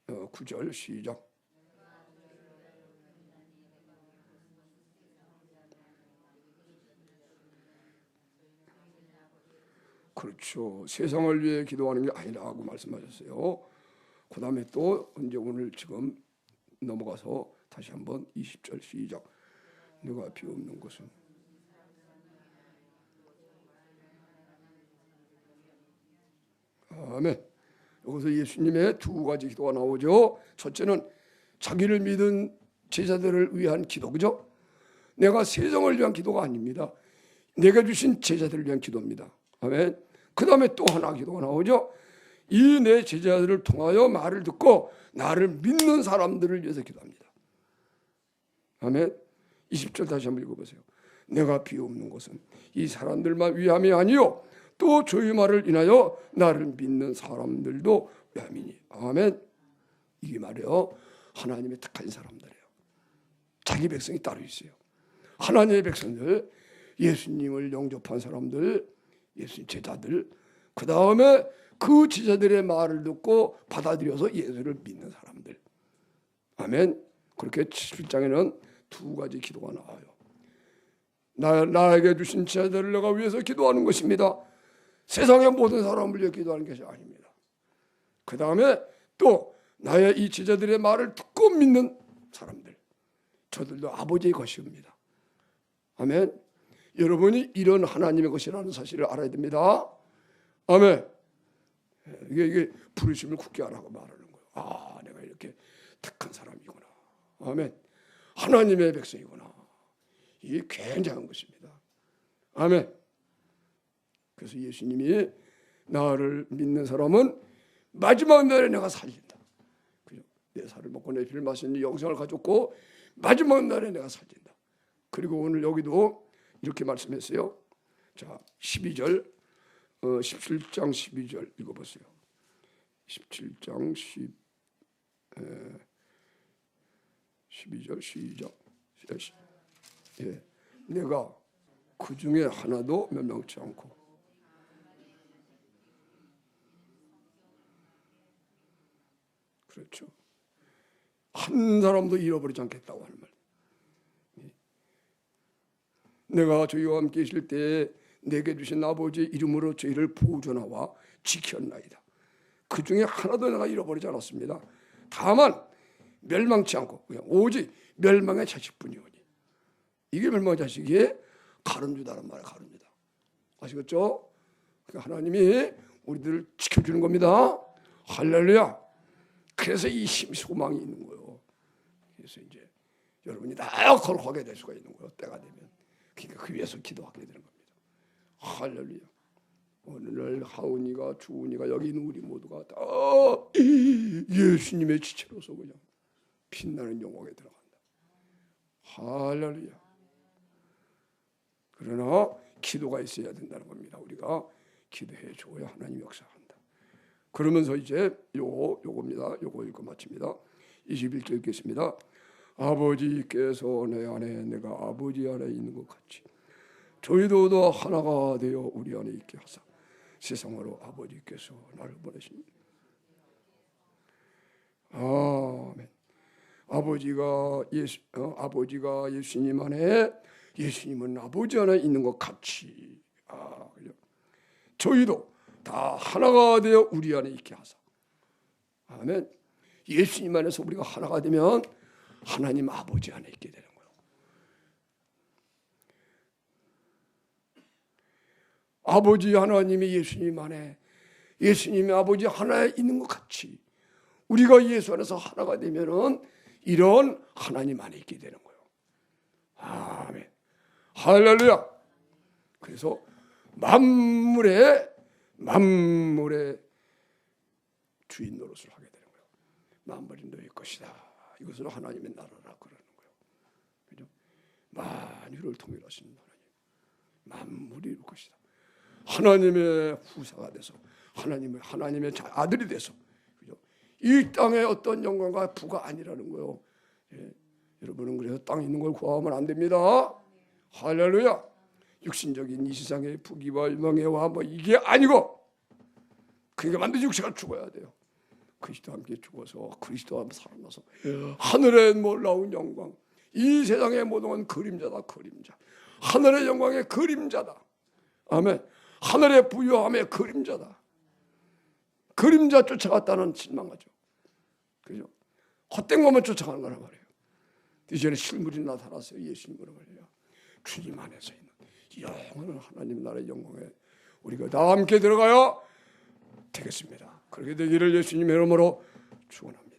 9절 시작 그렇죠. 세상을 위해 기도하는 게 아니라고 말씀하셨어요. 그 다음에 또 이제 오늘 지금 넘어가서 다시 한번 20절 시작 내가 비옵는 것은 아멘. 여기서 예수님의 두 가지 기도가 나오죠. 첫째는 자기를 믿은 제자들을 위한 기도, 그죠? 내가 세상을 위한 기도가 아닙니다. 내가 주신 제자들을 위한 기도입니다. 아멘. 그 다음에 또 하나 기도가 나오죠. 이 내 제자들을 통하여 말을 듣고 나를 믿는 사람들을 위해서 기도합니다. 아멘. 20절 다시 한번 읽어보세요. 내가 비옵는 것은 이 사람들만 위함이 아니요 또 저희 말을 인하여 나를 믿는 사람들도 위함이니. 아멘. 이게 말이에요. 하나님의 택한 사람들이에요. 자기 백성이 따로 있어요. 하나님의 백성들, 예수님을 영접한 사람들, 예수님 제자들, 그 다음에 그 제자들의 말을 듣고 받아들여서 예수를 믿는 사람들. 아멘. 그렇게 7장에는 두 가지 기도가 나와요. 나에게 주신 제자들을 내가 위해서 기도하는 것입니다. 세상의 모든 사람을 위해 기도하는 것이 아닙니다. 그 다음에 또 나의 이 제자들의 말을 듣고 믿는 사람들, 저들도 아버지의 것입니다. 아멘. 여러분이 이런 하나님의 것이라는 사실을 알아야 됩니다. 아멘. 이게 부르심을 굳게 하라고 말하는 거예요. 아, 내가 이렇게 택한 사람이구나. 아멘. 하나님의 백성이구나. 이게 굉장한 것입니다. 아멘. 그래서 예수님이 나를 믿는 사람은 마지막 날에 내가 살린다. 내 살을 먹고 내 피를 마시는 영생을 가졌고 마지막 날에 내가 살린다. 그리고 오늘 여기도 이렇게 말씀했어요. 자, 12절, 17장 12절 읽어보세요. 17장 12절 시작. 예, 내가 그 중에 하나도 멸망치 않고 그렇죠. 한 사람도 잃어버리지 않겠다고 하는 말. 내가 저희와 함께 있을 때에 내게 주신 아버지의 이름으로 저희를 보존하와 지켰나이다. 그 중에 하나도 내가 잃어버리지 않았습니다. 다만 멸망치 않고 그냥 오직 멸망의 자식뿐이오니. 이게 멸망의 자식이 가룟유다란 말이에요. 가룟유다. 아시겠죠? 그러니까 하나님이 우리들을 지켜주는 겁니다. 할렐루야. 그래서 이 소망이 있는 거예요. 그래서 이제 여러분이 다 거룩하게 될 수가 있는 거예요. 때가 되면. 그러니까 그 위해서 기도하게 되는 겁니다. 할렐루야. 오늘날 하은이가 주은이가 여기 있는 우리 모두가 다 예수님의 지체로서 그냥 빛나는 영광에 들어간다. 할렐루야. 그러나 기도가 있어야 된다는 겁니다. 우리가 기도해 줘야 하나님 역사한다. 그러면서 이제 요겁니다. 요거 읽고 마칩니다. 21절 읽겠습니다. 아버지께서 내 안에 내가 아버지 안에 있는 것 같이 저희도 하나가 되어 우리 안에 있게 하사 세상으로 아버지께서 나를 보내십니다. 아멘. 아버지가 예수님 안에 예수님은 아버지 안에 있는 것 같이 저희도 다 하나가 되어 우리 안에 있게 하사. 아멘. 예수님 안에서 우리가 하나가 되면 하나님 아버지 안에 있게 되는 거예요. 아버지 하나님이 예수님 안에 예수님이 아버지 하나에 있는 것 같이 우리가 예수 안에서 하나가 되면은 이런 하나님 안에 있게 되는 거예요. 아멘. 할렐루야. 그래서 만물의 주인 노릇을 하게 되는 거예요. 만물이 너희 것이다. 이것은 하나님의 나라라 그러는 거예요. 그죠? 만유를 통일하시는 하나님. 만물이 이룰 것이다. 하나님의 후사가 돼서 하나님의 아들이 돼서 그죠? 이 땅의 어떤 영광과 부가 아니라는 거예요. 예. 여러분은 그래서 땅에 있는 걸 구하면 안 됩니다. 할렐루야. 육신적인 이 세상의 부귀와 영예와 뭐 이게 아니고 그러니까 반드시 육체가 죽어야 돼요. 그리스도와 함께 죽어서 그리스도와 살아나서 하늘의 놀라운 영광. 이 세상의 모든 건 그림자다. 그림자. 하늘의 영광의 그림자다. 아멘. 하늘의 부유함의 그림자다. 그림자 쫓아갔다는 실망하죠. 그죠? 헛된 것만 쫓아가는 거란 말이에요. 이제는 실물이 나타났어요. 예수님으로 말이에요. 주님 안에서 있는 영원한 하나님 나라의 영광에 우리가 다 함께 들어가야 되겠습니다. 그렇게 되기를 예수님의 이름으로 축원합니다.